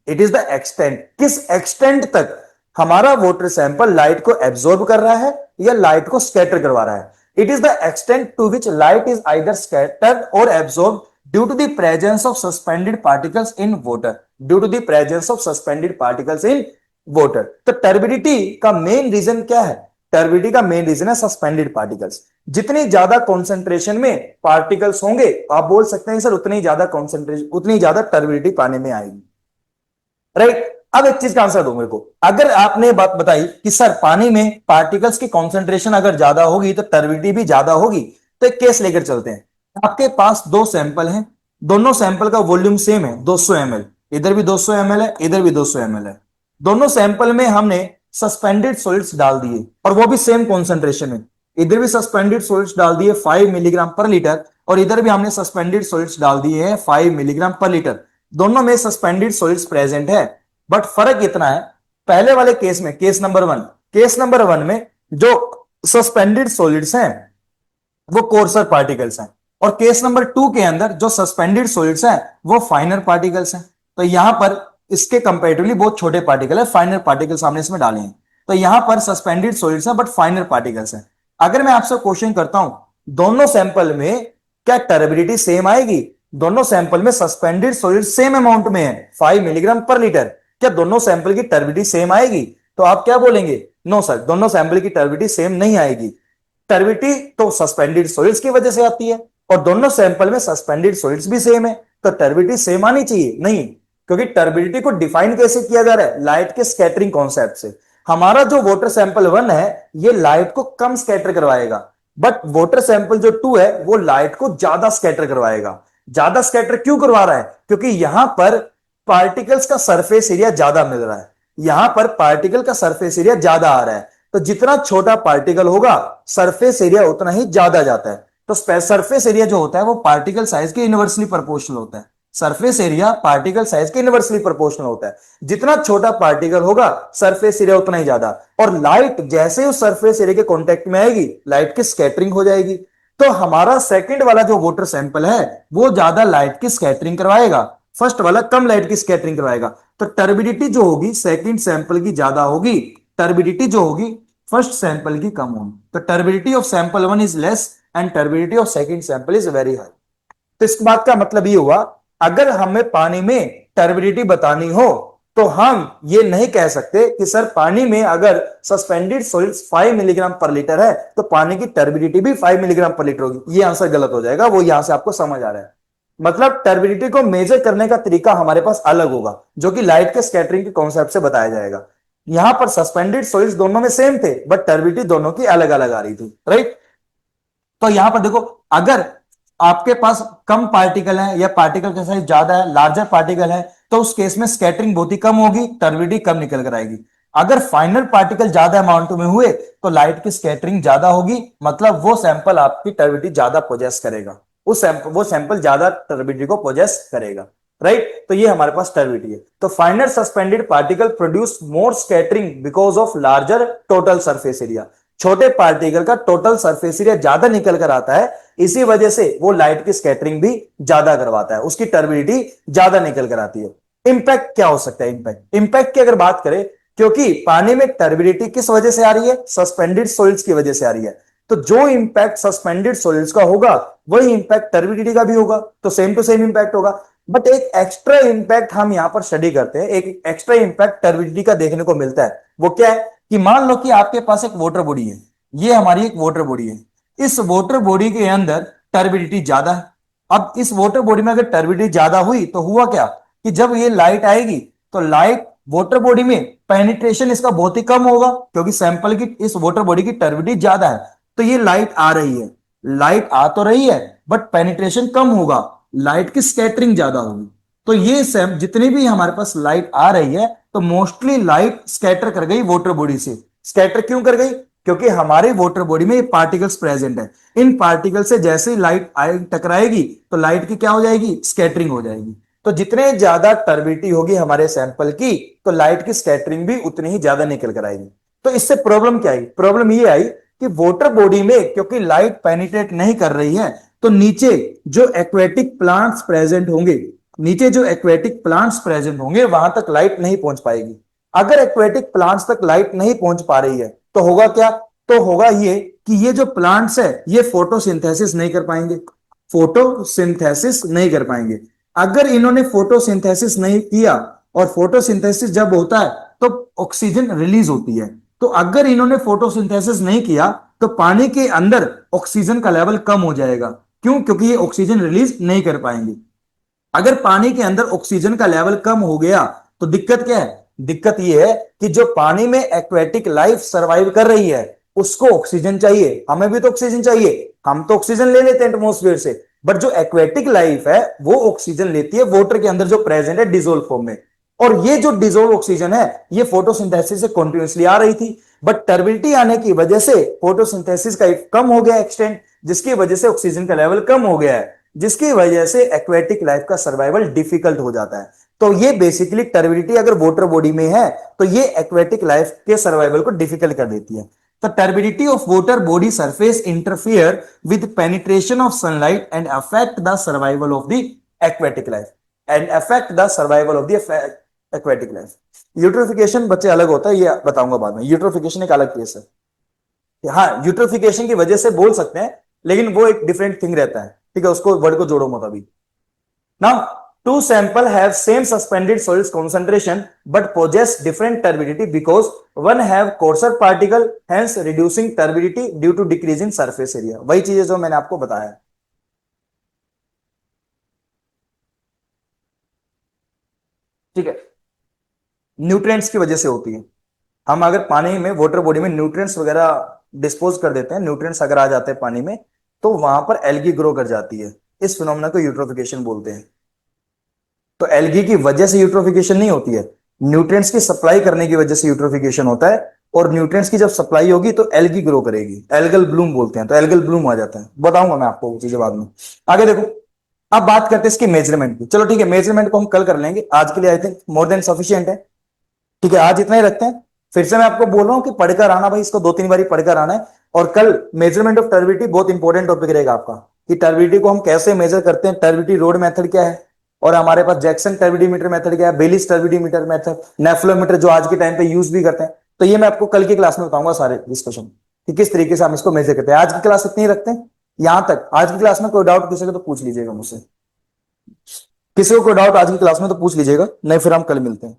It is the extent, किस एक्सटेंट तक हमारा वाटर सैंपल लाइट को एब्जॉर्ब कर रहा है या लाइट को स्कैटर करवा रहा है। It is the extent to which light is either scattered और absorb due to the presence of suspended particles in water, due to the presence of suspended particles in water. तो turbidity का main reason क्या है, turbidity का main reason है suspended particles. जितनी ज्यादा concentration में पार्टिकल्स होंगे आप बोल सकते हैं सर उतनी ज्यादा कॉन्सेंट्रेशन उतनी ज्यादा टर्बिडिटी पानी में आएगी, राइट। अब एक चीज का आंसर दो मेरे को, अगर आपने बात बताई कि सर पानी में पार्टिकल्स की कॉन्सेंट्रेशन अगर ज्यादा होगी तो टर्बिडिटी भी ज्यादा होगी, तो एक केस लेकर चलते हैं। आपके पास दो सैंपल हैं, दोनों सैंपल का वॉल्यूम सेम है 200 ml, इधर भी 200 ml है इधर भी 200 ml है। दोनों सैंपल में हमने सस्पेंडेड सॉलिड्स डाल दिए और वो भी सेम कॉन्सेंट्रेशन में, इधर भी सस्पेंडेड सॉलिड्स डाल दिए 5 मिलीग्राम पर लीटर और इधर भी हमने सस्पेंडेड सॉलिड्स डाल दिए हैं 5 मिलीग्राम पर लीटर। दोनों में सस्पेंडेड सॉलिड्स प्रेजेंट है, बट फर्क इतना है, पहले वाले केस में केस नंबर वन में जो सस्पेंडेड सॉलिड्स हैं वो कोर्सर पार्टिकल्स हैं और केस नंबर 2 के अंदर जो सस्पेंडेड सॉलिड्स हैं वो फाइनर पार्टिकल्स हैं। तो यहां पर इसके कंपैरेटिवली बहुत छोटे पार्टिकल है, फाइनर पार्टिकल्स हमने इसमें डाले हैं। तो यहां पर सस्पेंडेड सॉलिड्स हैं बट फाइनर पार्टिकल्स हैं। अगर मैं आपसे क्वेश्चन करता हूं दोनों सैंपल में क्या टर्बिडिटी सेम आएगी, दोनों सैंपल में सस्पेंडेड सॉलिड सेम अमाउंट में है 5 मिलीग्राम पर लीटर, क्या दोनों सैंपल की टर्बिडिटी सेम आएगी? तो आप क्या बोलेंगे, नो सर दोनों सैंपल की टर्बिडिटी सेम नहीं आएगी। टर्बिडिटी तो सस्पेंडेड सॉलिड्स की वजह से आती है और दोनों सैंपल में सस्पेंडेड सॉलिड्स भी सेम है, तो टर्बिडिटी सेम आनी चाहिए नहीं, क्योंकि टर्बिडिटी को डिफाइन कैसे किया जा रहा है, लाइट के स्कैटरिंग कॉन्सेप्ट से। हमारा जो वाटर सैंपल 1 है ये लाइट को कम स्कैटर करवाएगा, बट वाटर सैंपल जो 2 है वो लाइट को ज्यादा स्कैटर करवाएगा। ज्यादा स्कैटर क्यों करवा रहा है, क्योंकि यहां पर पार्टिकल्स का सरफेस एरिया ज्यादा मिल रहा है, यहां पर पार्टिकल का सरफेस एरिया ज्यादा आ रहा है, तो जितना छोटा पार्टिकल होगा सरफेस एरिया उतना ही ज्यादा जाता है। तो सरफेस एरिया जो होता है वो पार्टिकल साइज के इनवर्सली प्रोपोर्शनल होता है, सरफेस एरिया पार्टिकल साइज के इनवर्सली प्रोपोर्शनल होता है। जितना छोटा पार्टिकल होगा सरफेस एरिया उतना ही ज्यादा, और लाइट जैसे ही उस सरफेस एरिया के कांटेक्ट में आएगी लाइट की स्कैटरिंग हो जाएगी। तो हमारा सेकंड वाला जो वाटर सैंपल है वो ज्यादा लाइट की स्कैटरिंग करवाएगा, फर्स्ट वाला कम लाइट की स्कैटरिंग करवाएगा। तो टर्बिडिटी जो होगी सेकंड सैंपल की ज्यादा होगी, टर्बिडिटी जो होगी फर्स्ट सैंपल की कम होगी। तो turbidity of sample 1 is less and turbidity of second sample is very high. तो इस बात का मतलब ये हुआ, अगर हमें पानी में टर्बिडिटी बतानी हो तो हम ये नहीं कह सकते कि सर पानी में अगर सस्पेंडेड सॉलिड्स 5 मिलीग्राम पर लीटर है तो पानी की टर्बिडिटी भी 5 मिलीग्राम पर लीटर होगी। ये आंसर गलत हो जाएगा, वो यहां से आपको समझ आ रहा है। मतलब टर्बिडिटी को मेजर करने का तरीका हमारे पास अलग होगा, जो कि लाइट के स्कैटरिंग के कॉन्सेप्ट से बताया जाएगा। यहां पर सस्पेंडेड सॉलिड्स दोनों में सेम थे बट टर्बिडिटी दोनों की अलग अलग आ रही थी, राइट। तो यहां पर देखो, अगर आपके पास कम पार्टिकल है या पार्टिकल का साइज ज्यादा है, लार्जर पार्टिकल है, तो उस केस में स्कैटरिंग बहुत ही कम होगी, टर्बिडिटी कम निकल कर आएगी। अगर फाइनल पार्टिकल ज्यादा अमाउंट में हुए तो लाइट की स्कैटरिंग ज्यादा होगी, मतलब वो सैंपल आपकी टर्बिडिटी ज्यादा पोजेस करेगा, वो सैंपल ज्यादा टर्बिडिटी को पोजेस करेगा, राइट। तो ये हमारे पास टर्बिडिटी है। तो final suspended particle produce more scattering because of larger total surface area. छोटे पार्टिकल का टोटल सरफेस एरिया ज्यादा निकल कर आता है, इसी वजह से वो लाइट की स्कैटरिंग भी ज्यादा करवाता है, उसकी टर्बिडिटी ज्यादा निकल कर आती है। इंपैक्ट क्या हो सकता है, इंपैक्ट की अगर बात करें, क्योंकि पानी में टर्बिडिटी किस वजह से आ रही है, सस्पेंडेड सॉलिड्स की वजह से आ रही है, तो जो इंपैक्ट सस्पेंडेड सॉलिड्स का होगा वही इंपैक्ट टर्बिडिटी का भी होगा, तो सेम टू सेम इंपैक्ट होगा। बट एक एक्स्ट्रा इंपैक्ट हम यहां पर स्टडी करते हैं, एक एक्स्ट्रा इंपैक्ट टर्बिडिटी का देखने को मिलता है। वो क्या है कि मान लो कि आपके पास एक वाटर बॉडी है, ये हमारी एक वाटर बॉडी है, इस वाटर बॉडी के अंदर टर्बिडिटी ज्यादा है। अब इस वाटर बॉडी में अगर टर्बिडिटी ज्यादा हुई तो हुआ क्या कि जब ये लाइट आएगी तो लाइट वाटर बॉडी में पेनिट्रेशन इसका बहुत ही कम होगा, क्योंकि सैंपल की इस वाटर बॉडी की टर्बिडिटी ज्यादा है। तो ये लाइट आ रही है, लाइट आ तो रही है बट पेनिट्रेशन कम होगा, लाइट की स्कैटरिंग ज्यादा होगी। तो ये जितनी भी हमारे पास लाइट आ रही है तो मोस्टली लाइट स्कैटर कर गई वाटर बॉडी से। स्कैटर क्यों कर गई, क्योंकि हमारे वाटर बॉडी में ये पार्टिकल्स प्रेजेंट है। इन पार्टिकल से जैसे ही लाइट टकराएगी तो लाइट की क्या हो जाएगी, स्कैटरिंग हो जाएगी। तो जितने ज्यादा टर्बिडिटी होगी हमारे सैंपल की, तो लाइट की स्कैटरिंग भी उतनी ही ज्यादा निकल कर आएगी। तो इससे प्रॉब्लम क्या आई, प्रॉब्लम ये आई कि वाटर बॉडी में क्योंकि लाइट पेनिट्रेट नहीं कर रही है, तो नीचे जो एक्वेटिक प्लांट्स प्रेजेंट होंगे, नीचे जो एक्वेटिक प्लांट्स प्रेजेंट होंगे वहां तक लाइट नहीं पहुंच पाएगी। अगर एक्वेटिक प्लांट्स तक लाइट नहीं पहुंच पा रही है तो होगा क्या, तो होगा ये कि ये जो प्लांट्स है ये फोटोसिंथेसिस नहीं कर पाएंगे, फोटोसिंथेसिस नहीं कर पाएंगे। अगर इन्होंने फोटोसिंथेसिस नहीं किया, और फोटोसिंथेसिस जब होता है तो ऑक्सीजन रिलीज होती है, तो अगर इन्होंने फोटोसिंथेसिस नहीं किया तो पानी के अंदर ऑक्सीजन का लेवल कम हो जाएगा। क्यों, क्योंकि ये ऑक्सीजन रिलीज नहीं कर पाएंगे। अगर पानी के अंदर ऑक्सीजन का लेवल कम हो गया तो दिक्कत क्या है, दिक्कत यह है कि जो पानी में एक्वेटिक लाइफ सरवाइव कर रही है उसको ऑक्सीजन चाहिए, हमें भी तो ऑक्सीजन चाहिए, हम तो ऑक्सीजन ले लेते हैं एटमॉस्फेयर से, बट जो एक्वेटिक लाइफ है वो ऑक्सीजन लेती है वाटर के अंदर जो प्रेजेंट है डिजोल्व फॉर्म में। और ये जो डिजोल्व ऑक्सीजन है ये फोटोसिंथेसिस से कॉन्टिन्यूसली आ रही थी, बट टर्बिडिटी आने की वजह से फोटोसिंथेसिस का कम हो गया एक्सटेंट, जिसकी वजह से ऑक्सीजन का लेवल कम हो गया है, जिसकी वजह से एक्वेटिक लाइफ का सर्वाइवल डिफिकल्ट हो जाता है। तो ये बेसिकली टर्बिडिटी अगर वाटर बॉडी में है तो ये एक्वेटिक लाइफ के सर्वाइवल को डिफिकल्ट कर देती है। The turbidity of water body surface interfere with penetration of sunlight and affect the survival of the aquatic life and affect the survival of the aquatic life. Eutrophication बच्चे अलग होता है, ये बताऊंगा बाद में। यूट्रोफिकेशन एक अलग केस है। हाँ, यूट्रोफिकेशन की वजह से बोल सकते हैं, लेकिन वो एक डिफरेंट थिंग रहता है, ठीक है, उसको वर्ड को जोड़ो मत अभी। Now two sample have same suspended solids concentration but possess different turbidity because one have coarser particle, hence reducing turbidity due to decreasing surface area। वही चीजें जो मैंने आपको बताया, ठीक है, न्यूट्रिएंट्स की वजह से होती है। हम अगर पानी में वाटर बॉडी में न्यूट्रिएंट्स वगैरह डिस्पोज कर देते हैं, न्यूट्रिएंट्स अगर आ जाते हैं पानी में, तो वहां पर एल्गी ग्रो कर जाती है। इस फिनोमेना को यूट्रोफिकेशन बोलते हैं। तो एल्गी की वजह से यूट्रोफिकेशन नहीं होती है, न्यूट्रिएंट्स की सप्लाई करने की वजह से यूट्रोफिकेशन होता है। और न्यूट्रिएंट्स की जब सप्लाई होगी तो एल्गी ग्रो करेगी, एल्गल ब्लूम बोलते हैं, तो एल्गल ब्लूम आ जाता है। बताऊंगा मैं आपको वो चीजें बाद में। आगे देखो, अब बात करते हैं इसकी मेजरमेंट की। चलो ठीक है, मेजरमेंट को हम कल कर लेंगे, आज के लिए I think more than sufficient है। ठीक है, आज इतना ही रखते हैं। फिर से मैं आपको बोल रहा हूं कि पढ़कर आना भाई, इसको 2-3 बार पढ़कर आना है। और कल मेजरमेंट ऑफ टर्बिडिटी बहुत इंपॉर्टेंट टॉपिक रहेगा आपका, कि टर्बिडिटी को हम कैसे मेजर करते हैं, टर्बिडिटी रोड मेथड क्या है, और हमारे पास जैक्सन टर्बिडीमीटर मेथड क्या है, बेलिस टर्बिडीमीटर मेथड, नेफ्लोमीटर जो आज के टाइम पे यूज भी करते हैं। तो ये मैं आपको कल की क्लास में बताऊंगा सारे डिस्कशन, कि किस तरीके से हम इसको मेजर करते हैं। आज की क्लास इतनी ही रखते हैं, यहां तक। आज की क्लास में कोई डाउट किसी को तो पूछ लीजिएगा मुझसे, किसी को कोई डाउट आज की क्लास में तो पूछ लीजिएगा, नहीं फिर हम कल मिलते हैं।